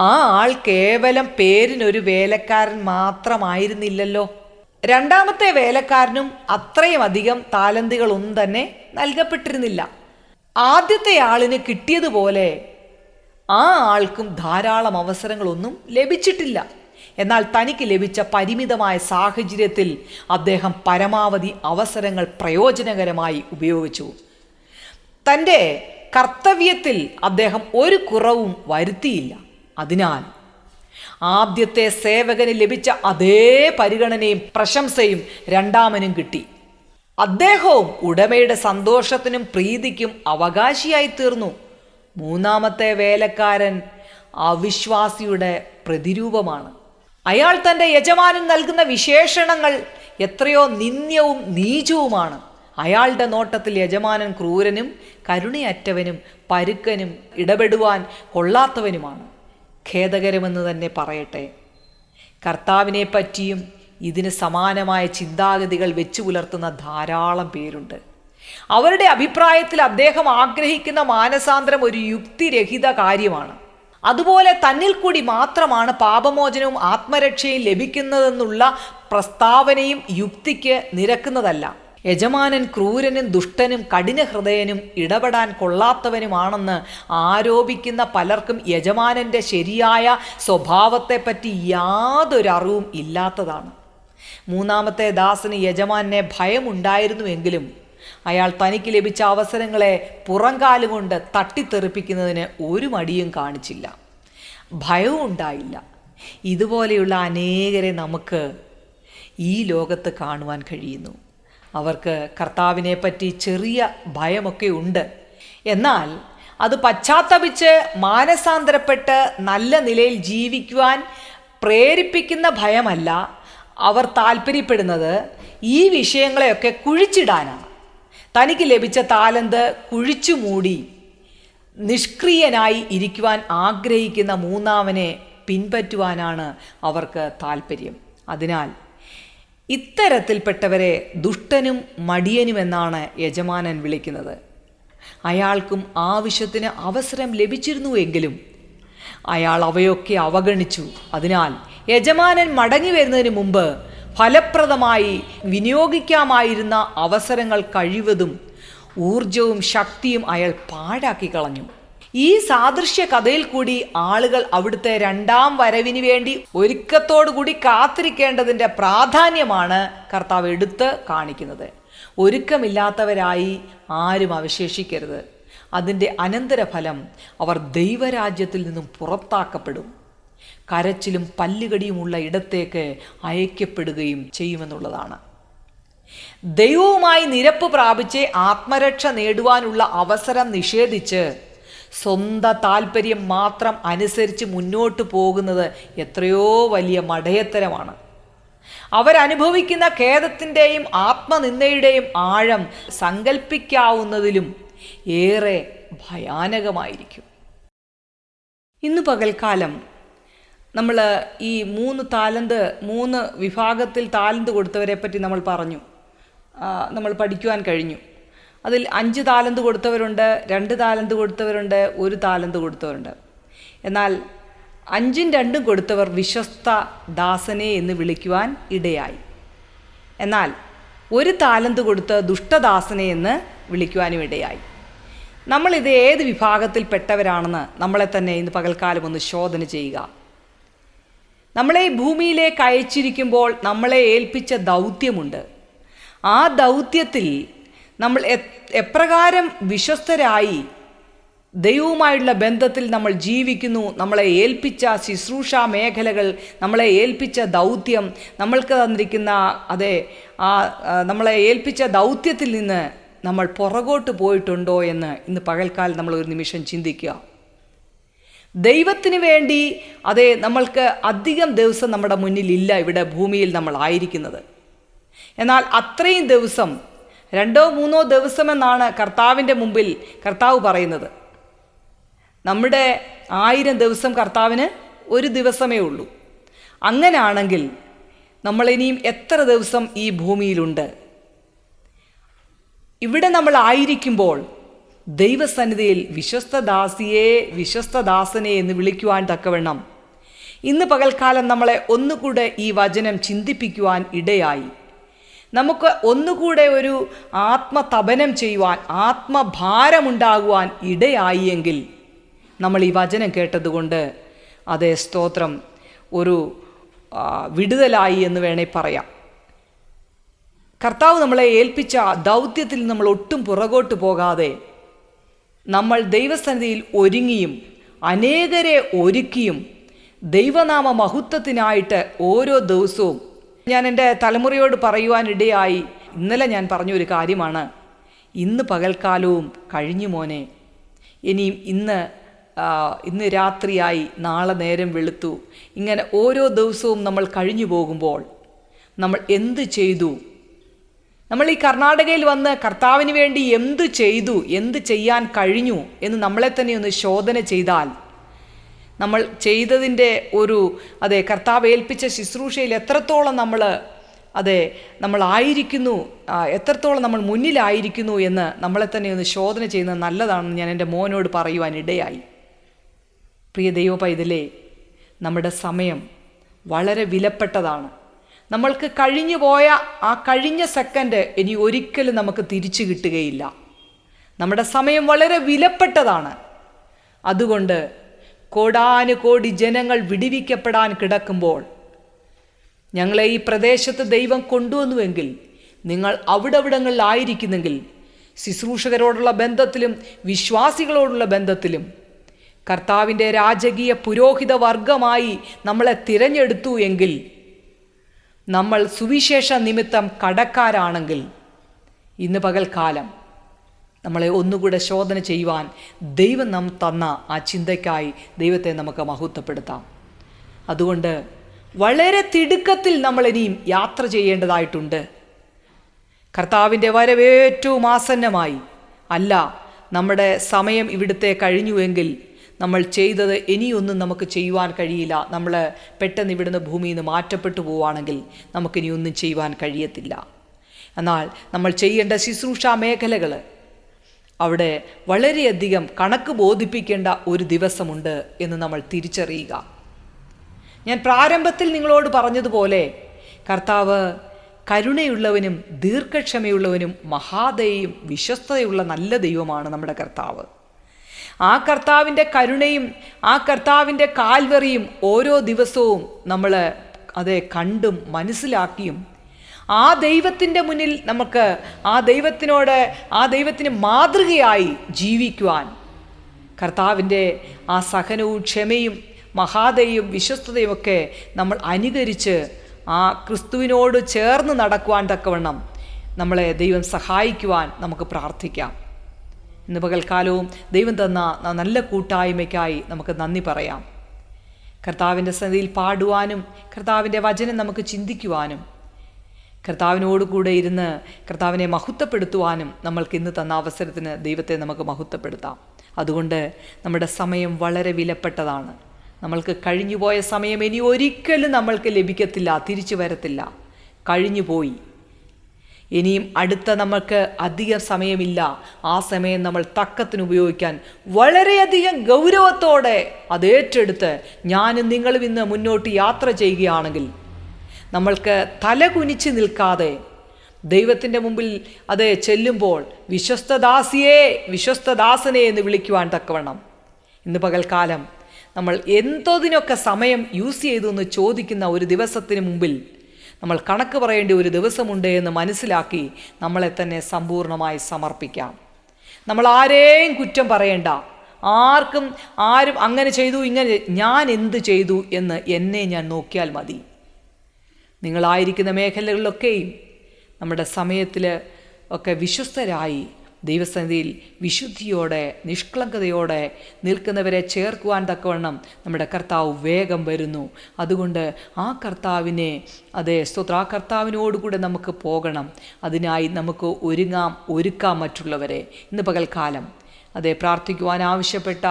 ആ ആൾ കേവലം പേരിനൊരു വേലക്കാരൻ മാത്രമായിരുന്നില്ലല്ലോ. രണ്ടാമത്തെ വേലക്കാരനും അത്രയും അധികം താലന്തുകളൊന്നും തന്നെ നൽകപ്പെട്ടിരുന്നില്ല. ആദ്യത്തെ ആളിന് കിട്ടിയതുപോലെ ആ ആൾക്കും ധാരാളം അവസരങ്ങളൊന്നും ലഭിച്ചിട്ടില്ല. എന്നാൽ തനിക്ക് ലഭിച്ച പരിമിതമായ സാഹചര്യത്തിൽ അദ്ദേഹം പരമാവധി അവസരങ്ങൾ പ്രയോജനകരമായി ഉപയോഗിച്ചു. തൻ്റെ കർത്തവ്യത്തിൽ അദ്ദേഹം ഒരു കുറവും വരുത്തിയില്ല. അതിനാൽ ആദ്യത്തെ സേവകന് ലഭിച്ച അതേ പരിഗണനയും പ്രശംസയും രണ്ടാമനും കിട്ടി. അദ്ദേഹവും ഉടമയുടെ സന്തോഷത്തിനും പ്രീതിക്കും അവകാശിയായി തീർന്നു. മൂന്നാമത്തെ വേലക്കാരൻ അവിശ്വാസിയുടെ പ്രതിരൂപമാണ്. അയാൾ തൻ്റെ യജമാനൻ നൽകുന്ന വിശേഷണങ്ങൾ എത്രയോ നിന്ദ്യവും നീചവുമാണ്. അയാളുടെ നോട്ടത്തിൽ യജമാനൻ ക്രൂരനും കരുണയറ്റവനും പരുക്കനും ഇടപെടുവാൻ കൊള്ളാത്തവനുമാണ്. ഖേദകരമെന്ന് തന്നെ പറയട്ടെ. കർത്താവിനെ പറ്റിയും ഇതിന് സമാനമായ ചിന്താഗതികൾ വെച്ചു പുലർത്തുന്ന ധാരാളം പേരുണ്ട്. അവരുടെ അഭിപ്രായത്തിൽ അദ്ദേഹം ആഗ്രഹിക്കുന്ന മാനസാന്തരം ഒരു യുക്തിരഹിത കാര്യമാണ്. അതുപോലെ തന്നിൽ കൂടി മാത്രമാണ് പാപമോചനവും ആത്മരക്ഷയും ലഭിക്കുന്നതെന്നുള്ള പ്രസ്താവനയും യുക്തിക്ക് നിരക്കുന്നതല്ല. യജമാനൻ ക്രൂരനും ദുഷ്ടനും കഠിനഹൃദയനും ഇടപെടാൻ കൊള്ളാത്തവനുമാണെന്ന് ആരോപിക്കുന്ന പലർക്കും യജമാനൻ്റെ ശരിയായ സ്വഭാവത്തെപ്പറ്റി യാതൊരു അറിവും ഇല്ലാത്തതാണ്. മൂന്നാമത്തെ ദാസന് യജമാനെ ഭയമുണ്ടായിരുന്നുവെങ്കിലും അയാൾ തനിക്ക് ലഭിച്ച അവസരങ്ങളെ പുറംകാലുകൊണ്ട് തട്ടിത്തെറിപ്പിക്കുന്നതിന് ഒരു മടിയും കാണിച്ചില്ല. ഭയവും ഉണ്ടായില്ല. ഇതുപോലെയുള്ള അനേകരെ നമുക്ക് ഈ ലോകത്ത് കാണുവാൻ കഴിയുന്നു. അവർക്ക് കർത്താവിനെ പറ്റി ചെറിയ ഭയമൊക്കെ ഉണ്ട്. എന്നാൽ അത് പശ്ചാത്തപിച്ച് മാനസാന്തരപ്പെട്ട് നല്ല നിലയിൽ ജീവിക്കുവാൻ പ്രേരിപ്പിക്കുന്ന ഭയമല്ല. അവർ താല്പര്യപ്പെടുന്നത് ഈ വിഷയങ്ങളെയൊക്കെ കുഴിച്ചിടാനാണ്. തനിക്ക് ലഭിച്ച താലന്ത് കുഴിച്ചു മൂടി നിഷ്ക്രിയനായി ഇരിക്കുവാൻ ആഗ്രഹിക്കുന്ന മൂന്നാമനെ പിൻപറ്റുവാനാണ് അവർക്ക് താല്പര്യം. അതിനാൽ ഇത്തരത്തിൽപ്പെട്ടവരെ ദുഷ്ടനും മടിയനുമെന്നാണ് യജമാനൻ വിളിക്കുന്നത്. അയാൾക്കും ആവശ്യത്തിന് അവസരം ലഭിച്ചിരുന്നുവെങ്കിലും അയാൾ അവയൊക്കെ അവഗണിച്ചു. അതിനാൽ യജമാനൻ മടങ്ങി വരുന്നതിന് മുമ്പ് ഫലപ്രദമായി വിനിയോഗിക്കാമായിരുന്ന അവസരങ്ങൾ കഴിവതും ഊർജവും ശക്തിയും അയാൾ പാഴാക്കി കളഞ്ഞു. ഈ സാദൃശ്യ കഥയിൽ കൂടി ആളുകൾ അവിടുത്തെ രണ്ടാം വരവിന് വേണ്ടി ഒരുക്കത്തോടുകൂടി കാത്തിരിക്കേണ്ടതിൻ്റെ പ്രാധാന്യമാണ് കർത്താവ് എടുത്ത് കാണിക്കുന്നത്. ഒരുക്കമില്ലാത്തവരായി ആരും അവശേഷിക്കരുത്. അതിൻ്റെ അനന്തരഫലം അവർ ദൈവരാജ്യത്തിൽ നിന്നും പുറത്താക്കപ്പെടും, കരച്ചിലും പല്ലുകടിയുമുള്ള ഇടത്തേക്ക് അയക്കപ്പെടുകയും ചെയ്യുമെന്നുള്ളതാണ്. ദൈവവുമായി നിരപ്പ് പ്രാപിച്ച് ആത്മരക്ഷ നേടുവാനുള്ള അവസരം നിഷേധിച്ച് സ്വന്തം താല്പര്യം മാത്രം അനുസരിച്ച് മുന്നോട്ട് പോകുന്നത് എത്രയോ വലിയ മടയത്തരമാണ്. അവരനുഭവിക്കുന്ന ഖേദത്തിൻ്റെയും ആത്മനിന്ദയുടെയും ആഴം സങ്കല്പിക്കാവുന്നതിലും ഏറെ ഭയാനകമായിരിക്കും. ഇന്ന് പകൽക്കാലം നമ്മൾ ഈ 3 വിഭാഗത്തിൽ താലന്ത് കൊടുത്തവരെ പറ്റി നമ്മൾ പറഞ്ഞു, നമ്മൾ പഠിക്കുവാൻ കഴിഞ്ഞു. അതിൽ 5 താലന്ത് കൊടുത്തവരുണ്ട്, 2 താലന്ത് കൊടുത്തവരുണ്ട്, 1 താലന്ത് കൊടുത്തവരുണ്ട്. എന്നാൽ 5ഉം 2ഉം കൊടുത്തവർ വിശ്വസ്ത ദാസനെ എന്ന് വിളിക്കുവാൻ ഇടയായി. എന്നാൽ 1 താലന്ത് കൊടുത്ത് ദുഷ്ടദാസനെ എന്ന് വിളിക്കുവാനും ഇടയായി. നമ്മളിത് ഏത് വിഭാഗത്തിൽപ്പെട്ടവരാണെന്ന് നമ്മളെ തന്നെ ഇന്ന് പകൽക്കാലം ഒന്ന് ശോധന ചെയ്യുക. നമ്മളെ ഈ ഭൂമിയിലേക്ക് അയച്ചിരിക്കുമ്പോൾ നമ്മളെ ഏൽപ്പിച്ച ദൗത്യമുണ്ട്. ആ ദൗത്യത്തിൽ നമ്മൾ എപ്രകാരം വിശ്വസ്തരായി ദൈവവുമായുള്ള ബന്ധത്തിൽ നമ്മൾ ജീവിക്കുന്നു, നമ്മളെ ഏൽപ്പിച്ച ശുശ്രൂഷ മേഖലകൾ, നമ്മളെ ഏൽപ്പിച്ച ദൗത്യം, നമ്മൾക്ക് തന്നിരിക്കുന്ന നമ്മളെ ഏൽപ്പിച്ച ദൗത്യത്തിൽ നിന്ന് നമ്മൾ പുറകോട്ട് പോയിട്ടുണ്ടോ എന്ന് ഇന്ന് പകൽക്കാലം നമ്മൾ ഒരു നിമിഷം ചിന്തിക്കുക. ദൈവത്തിന് വേണ്ടി നമ്മൾക്ക് അധികം ദിവസം നമ്മുടെ മുന്നിലില്ല ഇവിടെ ഭൂമിയിൽ നമ്മൾ ആയിരിക്കുന്നത്. എന്നാൽ അത്രയും ദിവസം 2-3 ദിവസമെന്നാണ് കർത്താവിൻ്റെ മുമ്പിൽ കർത്താവ് പറയുന്നത്. നമ്മുടെ 1000 ദിവസം കർത്താവിന് 1 ദിവസമേ ഉള്ളൂ. അങ്ങനെയാണെങ്കിൽ നമ്മളിനിയും എത്ര ദിവസം ഈ ഭൂമിയിലുണ്ട്? ഇവിടെ നമ്മൾ ആയിരിക്കുമ്പോൾ ദൈവസന്നിധിയിൽ വിശ്വസ്തദാസിയെ വിശ്വസ്തദാസനെ എന്ന് വിളിക്കുവാൻ തക്കവണ്ണം ഇന്ന് പകൽക്കാലം നമ്മളെ ഒന്നുകൂടെ ഈ വചനം ചിന്തിപ്പിക്കുവാൻ ഇടയായി. നമുക്ക് ഒന്നുകൂടെ ഒരു ആത്മതപനം ചെയ്യുവാൻ, ആത്മഭാരമുണ്ടാകുവാൻ ഇടയായി എങ്കിൽ നമ്മൾ ഈ വചനം കേട്ടതുകൊണ്ട് സ്തോത്രം, ഒരു വിടുതലായി എന്ന് വേണേൽ പറയാം. കർത്താവ് നമ്മളെ ഏൽപ്പിച്ച ദൗത്യത്തിൽ നമ്മൾ ഒട്ടും പുറകോട്ട് പോകാതെ നമ്മൾ ദൈവസന്നിധിയിൽ ഒരുങ്ങിയും അനേകരെ ഒരുക്കിയും ദൈവനാമ മഹത്വത്തിനായിട്ട് ഓരോ ദിവസവും ഞാൻ എൻ്റെ തലമുറയോട് പറയുവാനിടയായി. ഇന്നലെ ഞാൻ പറഞ്ഞൊരു കാര്യമാണ്, ഇന്ന് പകൽക്കാലവും കഴിഞ്ഞു മോനെ, ഇനിയും ഇന്ന് രാത്രിയായി, നാളെ നേരം വെളുത്തു, ഇങ്ങനെ ഓരോ ദിവസവും നമ്മൾ കഴിഞ്ഞു പോകുമ്പോൾ നമ്മൾ എന്ത് ചെയ്തു? നമ്മൾ ഈ കർണാടകയിൽ വന്ന് കർത്താവിന് വേണ്ടി എന്ത് ചെയ്തു, എന്ത് ചെയ്യാൻ കഴിഞ്ഞു എന്ന് നമ്മളെ തന്നെ ഒന്ന് ശോധന ചെയ്താൽ നമ്മൾ ചെയ്തതിൻ്റെ കർത്താവ് ഏൽപ്പിച്ച ശുശ്രൂഷയിൽ എത്രത്തോളം നമ്മളായിരിക്കുന്നു, എത്രത്തോളം നമ്മൾ മുന്നിലായിരിക്കുന്നു എന്ന് നമ്മളെ തന്നെ ഒന്ന് ശോധന ചെയ്യുന്നത് നല്ലതാണെന്ന് ഞാൻ എൻ്റെ മോനോട് പറയുവാൻ ഇടയായി. പ്രിയ ദൈവ പൈതലേ, നമ്മുടെ സമയം വളരെ വിലപ്പെട്ടതാണ്. നമ്മൾക്ക് കഴിഞ്ഞു പോയ ആ കഴിഞ്ഞ സെക്കൻഡ് ഇനി ഒരിക്കലും നമുക്ക് തിരിച്ചു കിട്ടുകയില്ല. നമ്മുടെ സമയം വളരെ വിലപ്പെട്ടതാണ്. അതുകൊണ്ട് കോടാനുകോടി ജനങ്ങൾ വിടുവിക്കപ്പെടാൻ കിടക്കുമ്പോൾ ഞങ്ങളെ ഈ പ്രദേശത്ത് ദൈവം കൊണ്ടുവന്നുവെങ്കിൽ, നിങ്ങൾ അവിടങ്ങളിലായിരിക്കുന്നെങ്കിൽ, ശുശ്രൂഷകരോടുള്ള ബന്ധത്തിലും വിശ്വാസികളോടുള്ള ബന്ധത്തിലും കർത്താവിൻ്റെ രാജകീയ പുരോഹിത വർഗമായി നമ്മളെ തിരഞ്ഞെടുത്തു എങ്കിൽ, നമ്മൾ സുവിശേഷ നിമിത്തം കടക്കാരാണെങ്കിൽ, ഇന്ന് പകൽക്കാലം നമ്മളെ ഒന്നുകൂടെ ശോധന ചെയ്യുവാൻ ദൈവം നാം തന്ന ആ ചിന്തയ്ക്കായി ദൈവത്തെ നമുക്ക് മഹത്വപ്പെടുത്താം. അതുകൊണ്ട് വളരെ തിടുക്കത്തിൽ നമ്മളിനിയും യാത്ര ചെയ്യേണ്ടതായിട്ടുണ്ട്. കർത്താവിൻ്റെ വരവ് ഏറ്റവും ആസന്നമായി. അല്ല, നമ്മുടെ സമയം ഇവിടുത്തെ കഴിഞ്ഞുവെങ്കിൽ നമ്മൾ ചെയ്തത് ഇനിയൊന്നും നമുക്ക് ചെയ്യുവാൻ കഴിയില്ല. നമ്മൾ പെട്ടെന്ന് ഇവിടുന്ന് ഭൂമിയിൽ നിന്ന് മാറ്റപ്പെട്ടു പോവുകയാണെങ്കിൽ നമുക്കിനി ഒന്നും ചെയ്യുവാൻ കഴിയത്തില്ല. എന്നാൽ നമ്മൾ ചെയ്യേണ്ട ശുശ്രൂഷാ മേഖലകൾ അവിടെ വളരെയധികം കണക്ക് ബോധിപ്പിക്കേണ്ട ഒരു ദിവസമുണ്ട് എന്ന് നമ്മൾ തിരിച്ചറിയുക. ഞാൻ പ്രാരംഭത്തിൽ നിങ്ങളോട് പറഞ്ഞതുപോലെ കർത്താവ് കരുണയുള്ളവനും ദീർഘക്ഷമയുള്ളവനും മഹാദയയും വിശ്വസ്തതയുള്ള നല്ല ദൈവമാണ് നമ്മുടെ കർത്താവ്. ആ കർത്താവിൻ്റെ കരുണയും ആ കർത്താവിൻ്റെ കാൽവറിയും ഓരോ ദിവസവും നമ്മൾ കണ്ടും മനസ്സിലാക്കിയും ആ ദൈവത്തിൻ്റെ മുന്നിൽ നമുക്ക് ആ ദൈവത്തിന് മാതൃകയായി ജീവിക്കുവാൻ കർത്താവിൻ്റെ ആ സഹനവും ക്ഷമയും മഹാദയും വിശ്വസ്തതയും ഒക്കെ നമ്മൾ അനുകരിച്ച് ആ ക്രിസ്തുവിനോട് ചേർന്ന് നടക്കുവാൻ തക്കവണ്ണം നമ്മളെ ദൈവം സഹായിക്കുവാൻ നമുക്ക് പ്രാർത്ഥിക്കാം. ഇന്ന് പകൽക്കാലവും ദൈവം തന്ന നല്ല കൂട്ടായ്മയ്ക്കായി നമുക്ക് നന്ദി പറയാം. കർത്താവിൻ്റെ സന്നിധിയിൽ പാടുവാനും കർത്താവിൻ്റെ വചനം നമുക്ക് ചിന്തിക്കുവാനും കർത്താവിനോട് കൂടെ ഇരുന്ന് കർത്താവിനെ മഹത്വപ്പെടുത്തുവാനും നമ്മൾക്ക് ഇന്ന് തന്ന അവസരത്തിന് ദൈവത്തെ നമുക്ക് മഹത്വപ്പെടുത്താം. അതുകൊണ്ട് നമ്മുടെ സമയം വളരെ വിലപ്പെട്ടതാണ്. നമ്മൾക്ക് കഴിഞ്ഞുപോയ സമയം ഇനി ഒരിക്കലും നമ്മൾക്ക് ലഭിക്കത്തില്ല, തിരിച്ചു വരത്തില്ല, കഴിഞ്ഞുപോയി. ഇനിയും അടുത്ത നമുക്ക് അധികം സമയമില്ല. ആ സമയം നമ്മൾ തക്കത്തിന് ഉപയോഗിക്കാൻ വളരെയധികം ഗൗരവത്തോടെ അത് ഏറ്റെടുത്ത് ഞാനും നിങ്ങളും ഇന്ന് മുന്നോട്ട് യാത്ര ചെയ്യുകയാണെങ്കിൽ നമ്മൾക്ക് തല കുനിച്ച് നിൽക്കാതെ ദൈവത്തിൻ്റെ മുമ്പിൽ ചെല്ലുമ്പോൾ വിശ്വസ്തദാസിയേ വിശ്വസ്തദാസനെ എന്ന് വിളിക്കുവാൻ തക്കവണ്ണം ഇന്ന് പകൽക്കാലം നമ്മൾ എന്തോതിനൊക്കെ സമയം യൂസ് ചെയ്തു എന്ന് ചോദിക്കുന്ന ഒരു ദിവസത്തിന് മുമ്പിൽ നമ്മൾ കണക്ക് പറയേണ്ട ഒരു ദിവസമുണ്ട് എന്ന് മനസ്സിലാക്കി നമ്മളെ തന്നെ സമ്പൂർണ്ണമായി സമർപ്പിക്കാം. നമ്മൾ ആരെയും കുറ്റം പറയേണ്ട, ആരും അങ്ങനെ ചെയ്തു ഇങ്ങനെ ഞാൻ എന്ത് ചെയ്തു എന്ന് എന്നെ ഞാൻ നോക്കിയാൽ മതി. നിങ്ങളായിരിക്കുന്ന മേഖലകളിലൊക്കെയും നമ്മുടെ സമയത്തിൽ ഒക്കെ വിശ്വസ്തരായി ദൈവസന്നിധിയിൽ വിശുദ്ധിയോടെ നിഷ്കളങ്കതയോടെ നിൽക്കുന്നവരെ ചേർക്കുവാൻ തക്കവണ്ണം നമ്മുടെ കർത്താവ് വേഗം വരുന്നു. അതുകൊണ്ട് ആ കർത്താവിനെ ആ കർത്താവിനോടുകൂടെ നമുക്ക് പോകണം. അതിനായി നമുക്ക് ഒരുക്കാം മറ്റുള്ളവരെ. ഇന്ന് പകൽക്കാലം പ്രാർത്ഥിക്കുവാൻ ആവശ്യപ്പെട്ട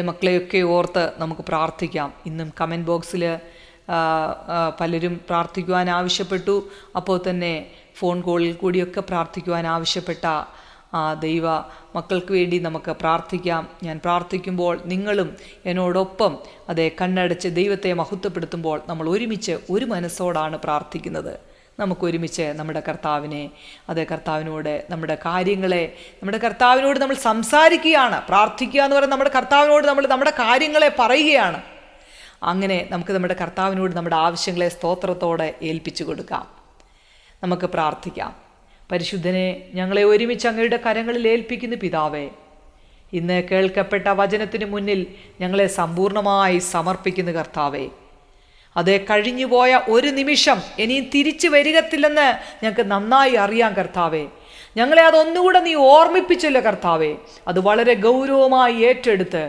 മക്കളെയൊക്കെ ഓർത്ത് നമുക്ക് പ്രാർത്ഥിക്കാം. ഇന്നും കമൻറ്റ് ബോക്സിൽ പലരും പ്രാർത്ഥിക്കുവാൻ ആവശ്യപ്പെട്ടു. അപ്പോൾ തന്നെ ഫോൺ കോളിൽ കൂടിയൊക്കെ പ്രാർത്ഥിക്കുവാൻ ആവശ്യപ്പെട്ട ദൈവ മക്കൾക്ക് വേണ്ടി നമുക്ക് പ്രാർത്ഥിക്കാം. ഞാൻ പ്രാർത്ഥിക്കുമ്പോൾ നിങ്ങളും എന്നോടൊപ്പം കണ്ണടച്ച് ദൈവത്തെ മഹത്വപ്പെടുത്തുമ്പോൾ നമ്മൾ ഒരുമിച്ച് ഒരു മനസ്സോടാണ് പ്രാർത്ഥിക്കുന്നത്. നമുക്ക് ഒരുമിച്ച് നമ്മുടെ കർത്താവിനെ കർത്താവിനോട് നമ്മുടെ കർത്താവിനോട് നമ്മൾ സംസാരിക്കുകയാണ്. പ്രാർത്ഥിക്കുക എന്ന് പറയുന്നത് നമ്മുടെ കർത്താവിനോട് നമ്മുടെ കാര്യങ്ങളെ പറയുകയാണ്. അങ്ങനെ നമുക്ക് നമ്മുടെ കർത്താവിനോട് നമ്മുടെ ആവശ്യങ്ങളെ സ്തോത്രത്തോടെ ഏൽപ്പിച്ചു കൊടുക്കാം. നമുക്ക് പ്രാർത്ഥിക്കാം. പരിശുദ്ധനെ, ഞങ്ങളെ ഒരുമിച്ച് അങ്ങയുടെ കരങ്ങളിൽ ഏൽപ്പിക്കുന്ന പിതാവേ, ഇന്ന് കേൾക്കപ്പെട്ട വചനത്തിന് മുന്നിൽ ഞങ്ങളെ സമ്പൂർണ്ണമായി സമർപ്പിക്കുന്ന കർത്താവേ, കഴിഞ്ഞുപോയ ഒരു നിമിഷം ഇനിയും തിരിച്ചു വരികത്തില്ലെന്ന് ഞങ്ങൾക്ക് നന്നായി അറിയാം കർത്താവേ. ഞങ്ങളെ അതൊന്നുകൂടെ നീ ഓർമ്മിപ്പിച്ചല്ലോ കർത്താവേ. അത് വളരെ ഗൗരവമായി ഏറ്റെടുത്ത്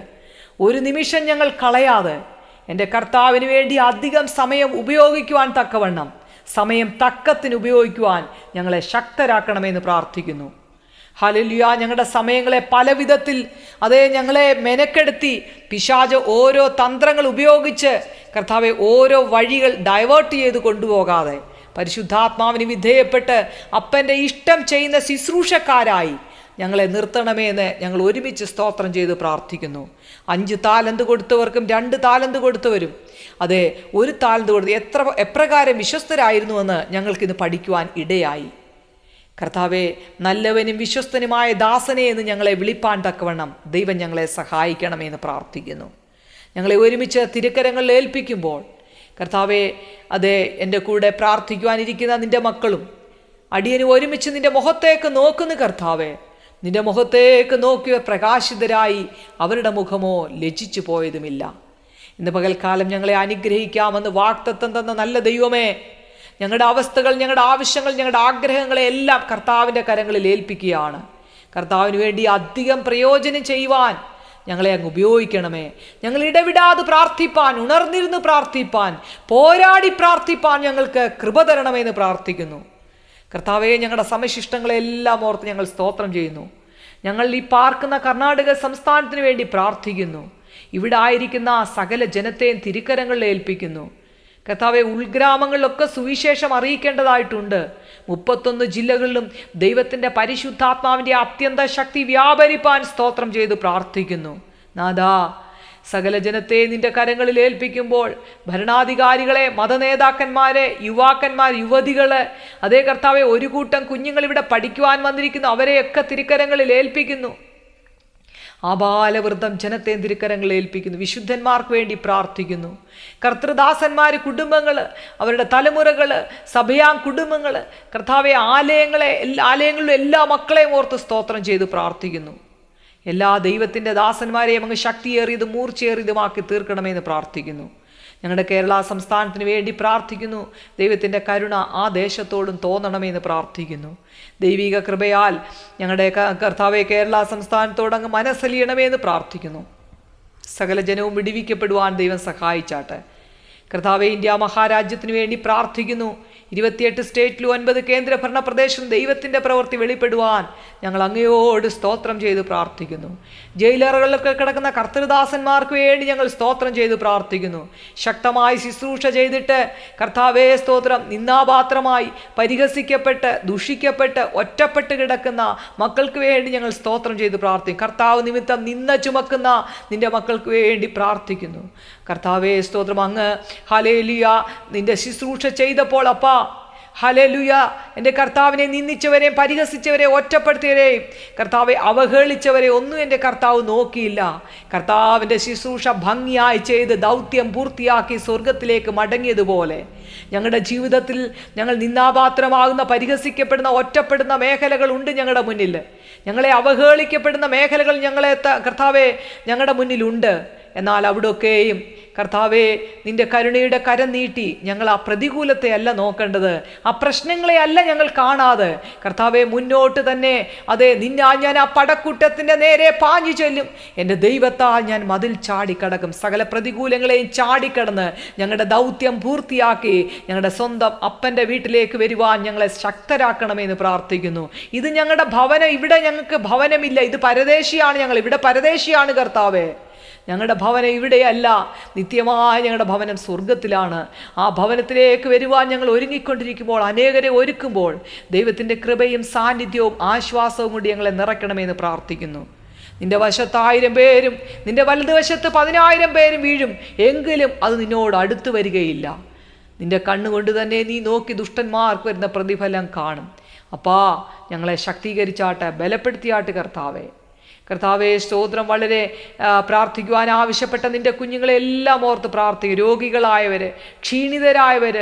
ഒരു നിമിഷം ഞങ്ങൾ കളയാതെ എൻ്റെ കർത്താവിന് വേണ്ടി അധികം സമയം ഉപയോഗിക്കുവാൻ തക്കവണ്ണം സമയം തക്കത്തിന് ഉപയോഗിക്കുവാൻ ഞങ്ങളെ ശക്തരാക്കണമെന്ന് പ്രാർത്ഥിക്കുന്നു. ഹല്ലേലൂയ. ഞങ്ങളുടെ സമയങ്ങളെ പല വിധത്തിൽ ഞങ്ങളെ മെനക്കെടുത്തി പിശാച് ഓരോ തന്ത്രങ്ങൾ ഉപയോഗിച്ച് കർത്താവെ ഓരോ വഴികൾ ഡൈവേർട്ട് ചെയ്ത് കൊണ്ടുപോകാതെ പരിശുദ്ധാത്മാവിന് വിധേയപ്പെട്ട് അപ്പൻ്റെ ഇഷ്ടം ചെയ്യുന്ന ശുശ്രൂഷക്കാരായി ഞങ്ങളെ നിർത്തണമേ എന്ന് ഞങ്ങൾ ഒരുമിച്ച് സ്തോത്രം ചെയ്ത് പ്രാർത്ഥിക്കുന്നു. 5 താലന്ത് കൊടുത്തവർക്കും 2 താലന്ത് കൊടുത്തവരും 1 താലന്ത് കൊടുത്ത് എപ്രകാരം വിശ്വസ്തരായിരുന്നുവെന്ന് ഞങ്ങൾക്കിന്ന് പഠിക്കുവാൻ ഇടയായി. കർത്താവെ, നല്ലവനും വിശ്വസ്തനുമായ ദാസനെ എന്ന് ഞങ്ങളെ വിളിപ്പാൻ തക്കവണ്ണം ദൈവം ഞങ്ങളെ സഹായിക്കണമെന്ന് പ്രാർത്ഥിക്കുന്നു. ഞങ്ങളെ ഒരുമിച്ച് തിരുക്കരങ്ങളിൽ ഏൽപ്പിക്കുമ്പോൾ കർത്താവെ, എൻ്റെ കൂടെ പ്രാർത്ഥിക്കുവാനിരിക്കുന്ന നിൻ്റെ മക്കളും അടിയന് ഒരുമിച്ച് നിൻ്റെ മുഖത്തേക്ക് നോക്കുന്നു കർത്താവെ. നിൻ്റെ മുഖത്തേക്ക് നോക്കിയ പ്രകാശിതരായി അവരുടെ മുഖമോ ലജ്ജിച്ചു പോയതുമില്ല. ഇന്ന് പകൽക്കാലം ഞങ്ങളെ അനുഗ്രഹിക്കാമെന്ന് വാഗ്ദത്തം തന്ന നല്ല ദൈവമേ, ഞങ്ങളുടെ അവസ്ഥകൾ, ഞങ്ങളുടെ ആവശ്യങ്ങൾ, ഞങ്ങളുടെ ആഗ്രഹങ്ങളെ എല്ലാം കർത്താവിൻ്റെ കരങ്ങളിൽ ഏൽപ്പിക്കുകയാണ്. കർത്താവിന് വേണ്ടി അധികം പ്രയോജനം ചെയ്യുവാൻ ഞങ്ങളെ അങ്ങ് ഉപയോഗിക്കണമേ. ഞങ്ങൾ ഇടവിടാതെ പ്രാർത്ഥിപ്പാൻ, ഉണർന്നിരുന്ന് പ്രാർത്ഥിപ്പാൻ, പോരാടി പ്രാർത്ഥിപ്പാൻ ഞങ്ങൾക്ക് കൃപ തരണമെന്ന് പ്രാർത്ഥിക്കുന്നു. കർത്താവെ, ഞങ്ങളുടെ സമശിഷ്ടങ്ങളെല്ലാം ഓർത്ത് ഞങ്ങൾ സ്തോത്രം ചെയ്യുന്നു. ഞങ്ങൾ ഈ പാർക്കുന്ന കർണാടക സംസ്ഥാനത്തിന് വേണ്ടി പ്രാർത്ഥിക്കുന്നു. ഇവിടെ ആയിരിക്കുന്ന സകല ജനത്തെയും തിരുക്കരങ്ങളിൽ ഏൽപ്പിക്കുന്നു. കർത്താവെ, ഉൾഗ്രാമങ്ങളിലൊക്കെ സുവിശേഷം അറിയിക്കേണ്ടതായിട്ടുണ്ട്. 31 ജില്ലകളിലും ദൈവത്തിൻ്റെ പരിശുദ്ധാത്മാവിൻ്റെ അത്യന്ത ശക്തി വ്യാപരിപ്പാൻ സ്തോത്രം ചെയ്ത് പ്രാർത്ഥിക്കുന്നു. നാഥാ, സകല ജനത്തെ നിന്റെ കരങ്ങളിൽ ഏൽപ്പിക്കുമ്പോൾ ഭരണാധികാരികളെ, മതനേതാക്കന്മാരെ, യുവാക്കന്മാർ, യുവതികള്, അതേ കർത്താവെ, ഒരു കൂട്ടം കുഞ്ഞുങ്ങൾ ഇവിടെ പഠിക്കുവാൻ വന്നിരിക്കുന്നു, അവരെയൊക്കെ തിരുക്കരങ്ങളിൽ ഏൽപ്പിക്കുന്നു. ആബാലവൃദ്ധം ജനത്തെ തിരുക്കരങ്ങളിൽ ഏൽപ്പിക്കുന്നു. വിശുദ്ധന്മാർക്ക് വേണ്ടി പ്രാർത്ഥിക്കുന്നു. കർത്തൃദാസന്മാർ, കുടുംബങ്ങൾ, അവരുടെ തലമുറകൾ, സഭയാം കുടുംബങ്ങൾ, കർത്താവെ, ആലയങ്ങളിലെ എല്ലാ മക്കളെയും ഓർത്ത് സ്തോത്രം ചെയ്ത് പ്രാർത്ഥിക്കുന്നു. എല്ലാ ദൈവത്തിൻ്റെ ദാസന്മാരെയും അങ്ങ് ശക്തിയേറിയതും മൂർച്ചയേറിയതുമാക്കി തീർക്കണമെന്ന് പ്രാർത്ഥിക്കുന്നു. ഞങ്ങളുടെ കേരള സംസ്ഥാനത്തിന് വേണ്ടി പ്രാർത്ഥിക്കുന്നു. ദൈവത്തിൻ്റെ കരുണ ആ ദേശത്തോടും തോന്നണമെന്ന് പ്രാർത്ഥിക്കുന്നു. ദൈവിക കൃപയാൽ ഞങ്ങളുടെ കർത്താവെ കേരള സംസ്ഥാനത്തോട് അങ്ങ് മനസ്സലിയണമെന്ന് പ്രാർത്ഥിക്കുന്നു. സകല ജനവും വിടുവിക്കപ്പെടുവാൻ ദൈവം സഹായിച്ചാട്ടെ. കർത്താവെ, ഇന്ത്യ മഹാരാജ്യത്തിന് വേണ്ടി പ്രാർത്ഥിക്കുന്നു. 28 സ്റ്റേറ്റിലും 9 കേന്ദ്രഭരണ പ്രദേശം ദൈവത്തിൻ്റെ പ്രവൃത്തി വെളിപ്പെടുവാൻ ഞങ്ങൾ അങ്ങയോട് സ്തോത്രം ചെയ്ത് പ്രാർത്ഥിക്കുന്നു. ജയിലറുകളിലൊക്കെ കിടക്കുന്ന കർത്തൃദാസന്മാർക്ക് വേണ്ടി ഞങ്ങൾ സ്തോത്രം ചെയ്ത് പ്രാർത്ഥിക്കുന്നു. ശക്തമായി ശുശ്രൂഷ ചെയ്തിട്ട് കർത്താവേ സ്തോത്രം, നിന്ദാപാത്രമായി പരിഹസിക്കപ്പെട്ട് ദുഷിക്കപ്പെട്ട് ഒറ്റപ്പെട്ട് കിടക്കുന്ന മക്കൾക്ക് വേണ്ടി ഞങ്ങൾ സ്തോത്രം ചെയ്ത് പ്രാർത്ഥിക്കും. കർത്താവ് നിമിത്തം നിന്ന ചുമക്കുന്ന നിന്റെ മക്കൾക്ക് വേണ്ടി പ്രാർത്ഥിക്കുന്നു. കർത്താവേ സ്തോത്രം, അങ്ങ് ഹല്ലേലൂയ നിന്റെ ശുശ്രൂഷ ചെയ്തപ്പോൾ അപ്പാ, ഹല്ലേലൂയ, എൻ്റെ കർത്താവിനെ നിന്ദിച്ചവരെയും പരിഹസിച്ചവരെയും ഒറ്റപ്പെടുത്തിയവരെയും കർത്താവെ അവഹേളിച്ചവരെ ഒന്നും എൻ്റെ കർത്താവ് നോക്കിയില്ല. കർത്താവിൻ്റെ ശുശ്രൂഷ ഭംഗിയായി ചെയ്ത് ദൗത്യം പൂർത്തിയാക്കി സ്വർഗത്തിലേക്ക് മടങ്ങിയതുപോലെ ഞങ്ങളുടെ ജീവിതത്തിൽ ഞങ്ങൾ നിന്ദാപാത്രമാകുന്ന, പരിഹസിക്കപ്പെടുന്ന, ഒറ്റപ്പെടുന്ന മേഖലകളുണ്ട് ഞങ്ങളുടെ മുന്നിൽ. ഞങ്ങളെ അവഹേളിക്കപ്പെടുന്ന മേഖലകൾ കർത്താവെ ഞങ്ങളുടെ മുന്നിലുണ്ട്. എന്നാൽ അവിടെയൊക്കെയും കർത്താവെ നിന്റെ കരുണയുടെ കരം നീട്ടി ഞങ്ങൾ ആ പ്രതികൂലത്തെ അല്ല നോക്കേണ്ടത്, ആ പ്രശ്നങ്ങളെ അല്ല ഞങ്ങൾ കാണാതെ കർത്താവെ മുന്നോട്ട് തന്നെ, അതെ, ഞാൻ ആ പടക്കൂട്ടത്തിൻ്റെ നേരെ പാഞ്ഞു ചെല്ലും. എൻ്റെ ദൈവത്താൽ ഞാൻ മതിൽ ചാടിക്കടക്കും. സകല പ്രതികൂലങ്ങളെയും ചാടിക്കടന്ന് ഞങ്ങളുടെ ദൗത്യം പൂർത്തിയാക്കി ഞങ്ങളുടെ സ്വന്തം അപ്പൻ്റെ വീട്ടിലേക്ക് വരുവാൻ ഞങ്ങളെ ശക്തരാക്കണമെന്ന് പ്രാർത്ഥിക്കുന്നു. ഇത് ഞങ്ങളുടെ ഭവനം, ഇവിടെ ഞങ്ങൾക്ക് ഭവനമില്ല, ഇത് പരദേശിയാണ്. ഞങ്ങൾ ഇവിടെ പരദേശിയാണ് കർത്താവേ. ഞങ്ങളുടെ ഭവനം ഇവിടെയല്ല, നിത്യമായ ഞങ്ങളുടെ ഭവനം സ്വർഗത്തിലാണ്. ആ ഭവനത്തിലേക്ക് വരുവാൻ ഞങ്ങൾ ഒരുങ്ങിക്കൊണ്ടിരിക്കുമ്പോൾ, അനേകരെ ഒരുക്കുമ്പോൾ ദൈവത്തിൻ്റെ കൃപയും സാന്നിധ്യവും ആശ്വാസവും കൊണ്ട് ഞങ്ങളെ നിറയ്ക്കണമെന്ന് പ്രാർത്ഥിക്കുന്നു. നിന്റെ വശത്ത് 1000 പേരും നിന്റെ വലതുവശത്ത് 10,000 പേരും വീഴും, എങ്കിലും അത് നിന്നോട് അടുത്ത് വരികയില്ല. നിന്റെ കണ്ണുകൊണ്ട് തന്നെ നീ നോക്കി ദുഷ്ടന്മാർക്ക് വരുന്ന പ്രതിഫലം കാണും. അപ്പാ, ഞങ്ങളെ ശക്തീകരിച്ചാട്ടെ, ബലപ്പെടുത്തിയാട്ട് കർത്താവേ. കർത്താവെ സ്തോത്രം, വളരെ പ്രാർത്ഥിക്കുവാൻ ആവശ്യപ്പെട്ട നിന്റെ കുഞ്ഞുങ്ങളെല്ലാം ഓർത്ത് പ്രാർത്ഥിക്കും. രോഗികളായവർ, ക്ഷീണിതരായവർ,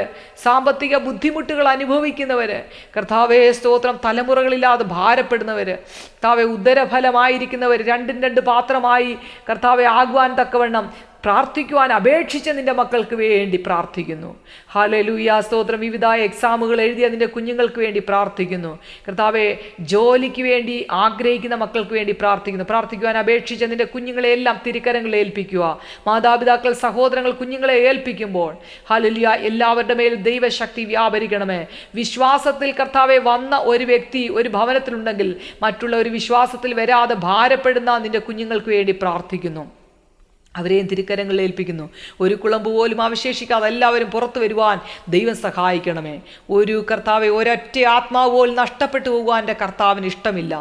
സാമ്പത്തിക ബുദ്ധിമുട്ടുകൾ അനുഭവിക്കുന്നവർ, കർത്താവെ സ്തോത്രം, തലമുറകളില്ലാതെ ഭാരപ്പെടുന്നവർ, കർത്താവെ ഉദരഫലമായിരിക്കുന്നവർ, 2 പാത്രമായി കർത്താവെ ആകുവാൻ തക്കവണ്ണം പ്രാർത്ഥിക്കുവാൻ അപേക്ഷിച്ച നിന്റെ മക്കൾക്ക് വേണ്ടി പ്രാർത്ഥിക്കുന്നു. ഹല്ലേലൂയ സ്തോത്രം. വിവിധ എക്സാമുകൾ എഴുതിയ നിന്റെ കുഞ്ഞുങ്ങൾക്ക് വേണ്ടി പ്രാർത്ഥിക്കുന്നു. കർത്താവെ, ജോലിക്ക് വേണ്ടി ആഗ്രഹിക്കുന്ന മക്കൾക്ക് വേണ്ടി പ്രാർത്ഥിക്കുവാൻ അപേക്ഷിച്ച നിന്റെ കുഞ്ഞുങ്ങളെല്ലാം തിരുക്കരങ്ങളിൽ ഏൽപ്പിക്കുക. മാതാപിതാക്കൾ, സഹോദരങ്ങൾ കുഞ്ഞുങ്ങളെ ഏൽപ്പിക്കുമ്പോൾ ഹല്ലേലൂയ എല്ലാവരുടെ മേൽ ദൈവശക്തി വ്യാപരിക്കണമേ. വിശ്വാസത്തിൽ കർത്താവെ വന്ന ഒരു വ്യക്തി ഒരു ഭവനത്തിലുണ്ടെങ്കിൽ മറ്റുള്ള ഒരു വിശ്വാസത്തിൽ വരാതെ ഭാരപ്പെടുന്ന നിന്റെ കുഞ്ഞുങ്ങൾക്ക് വേണ്ടി പ്രാർത്ഥിക്കുന്നു. അവരെയും തിരുക്കരങ്ങളിൽ ഏൽപ്പിക്കുന്നു. ഒരു കുളമ്പ് പോലും അവശേഷിക്കാതെ എല്ലാവരും പുറത്തു വരുവാൻ ദൈവം സഹായിക്കണമേ. ഒരു കർത്താവെ, ഒരൊറ്റ ആത്മാവ് പോലും നഷ്ടപ്പെട്ടു പോകുവാൻ എൻ്റെ കർത്താവിന് ഇഷ്ടമില്ല.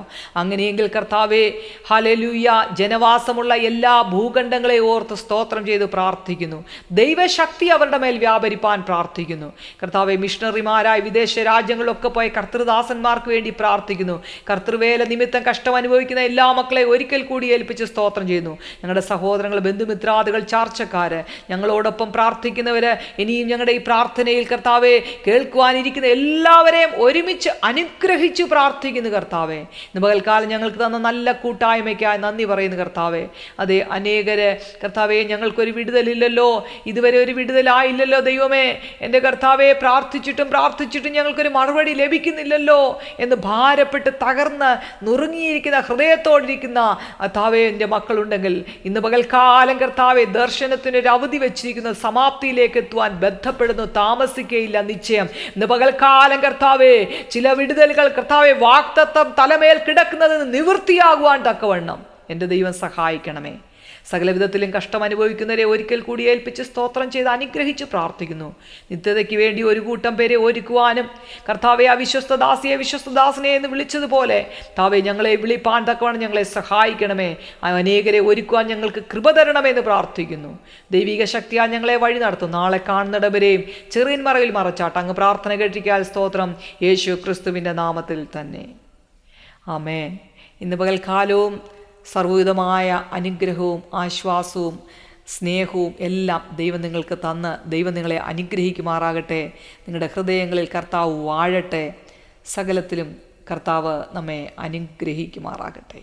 അങ്ങനെയെങ്കിൽ കർത്താവെ ഹല്ലേലൂയ, ജനവാസമുള്ള എല്ലാ ഭൂഖണ്ഡങ്ങളെ ഓർത്ത് സ്തോത്രം ചെയ്ത് പ്രാർത്ഥിക്കുന്നു. ദൈവശക്തി അവരുടെ മേൽ വ്യാപരിപ്പാൻ പ്രാർത്ഥിക്കുന്നു. കർത്താവെ, മിഷണറിമാരായി വിദേശ രാജ്യങ്ങളിലൊക്കെ പോയ കർത്തൃദാസന്മാർക്ക് വേണ്ടി പ്രാർത്ഥിക്കുന്നു. കർത്തൃവേല നിമിത്തം കഷ്ടം അനുഭവിക്കുന്ന എല്ലാ മക്കളെ ഒരിക്കൽ കൂടി ഏൽപ്പിച്ച് സ്തോത്രം ചെയ്യുന്നു. ഞങ്ങളുടെ സഹോദരങ്ങൾ, ബന്ധുമിത്രാദികൾ, ചാർച്ചക്കാര്, ഞങ്ങളോടൊപ്പം പ്രാർത്ഥിക്കുന്നവര്, ഇനിയും ഞങ്ങളുടെ ഈ പ്രാർത്ഥനയിൽ കർത്താവെ കേൾക്കുവാനിരിക്കുന്ന എല്ലാവരെയും ഒരുമിച്ച് അനുഗ്രഹിച്ചു പ്രാർത്ഥിക്കുന്നു കർത്താവെ. ഇന്ന് പകൽക്കാലം ഞങ്ങൾക്ക് തന്ന നല്ല കൂട്ടായ്മയ്ക്കായി നന്ദി പറയുന്നു കർത്താവെ. അതെ, അനേകര് കർത്താവെ ഞങ്ങൾക്കൊരു വിടുതലില്ലല്ലോ, ഇതുവരെ ഒരു വിടുതലായില്ലല്ലോ ദൈവമേ, എൻ്റെ കർത്താവെ പ്രാർത്ഥിച്ചിട്ടും ഞങ്ങൾക്കൊരു മറുപടി ലഭിക്കുന്നില്ലല്ലോ എന്ന് ഭാരപ്പെട്ട് തകർന്ന് നുറുങ്ങിയിരിക്കുന്ന ഹൃദയത്തോടിരിക്കുന്ന കർത്താവെ എൻ്റെ മക്കളുണ്ടെങ്കിൽ ഇന്ന് പകൽക്കാലം കർത്താവെ ദർശനത്തിനൊരു അവധി വെച്ചിരിക്കുന്ന സമാപ്തിയിലേക്ക് എത്തുവാൻ ബന്ധപ്പെടുന്നു, താമസിക്കയില്ല നിശ്ചയം. ഇന്ന് പകൽക്കാലം കർത്താവെ ചില വിടുതലുകൾ കർത്താവെ വാഗ്ദത്തം തലമേൽ കിടക്കുന്നത് നിവൃത്തിയാകുവാൻ തക്കവണ്ണം എൻ്റെ ദൈവം സഹായിക്കണമേ. സകലവിധത്തിലും കഷ്ടം അനുഭവിക്കുന്നവരെ ഒരിക്കൽ കൂടി ഏൽപ്പിച്ച് സ്തോത്രം ചെയ്ത് അനുഗ്രഹിച്ച് പ്രാർത്ഥിക്കുന്നു. നിത്യതയ്ക്ക് വേണ്ടി ഒരു കൂട്ടം പേരെ ഒരുക്കുവാനും കർത്താവെ അവിശ്വസ്തദാസിയെ വിശ്വസ്തദാസനെ എന്ന് വിളിച്ചതുപോലെ താവെ ഞങ്ങളെ വിളിപ്പാൻ തക്കവണ്ണം ഞങ്ങളെ സഹായിക്കണമേ. അനേകരെ ഒരുക്കുവാൻ ഞങ്ങൾക്ക് കൃപ തരണമെന്ന് പ്രാർത്ഥിക്കുന്നു. ദൈവിക ശക്തിയാൽ ഞങ്ങളെ വഴി നടത്തും. നാളെ കാണുന്നിടവരെയും ചെറിയ മറവിൽ മറച്ചാട്ട് അങ്ങ് പ്രാർത്ഥന കേട്ടിരിക്കാൻ സ്തോത്രം, യേശു ക്രിസ്തുവിൻ്റെ നാമത്തിൽ തന്നെ. ആമേൻ. ഇന്ന് പകൽക്കാലവും സർവ്വവിധമായ അനുഗ്രഹവും ആശ്വാസവും സ്നേഹവും എല്ലാം ദൈവം നിങ്ങൾക്ക് തന്ന് ദൈവം നിങ്ങളെ അനുഗ്രഹിക്കുമാറാകട്ടെ. നിങ്ങളുടെ ഹൃദയങ്ങളിൽ കർത്താവ് വാഴട്ടെ. സകലത്തിലും കർത്താവ് നമ്മെ അനുഗ്രഹിക്കുമാറാകട്ടെ.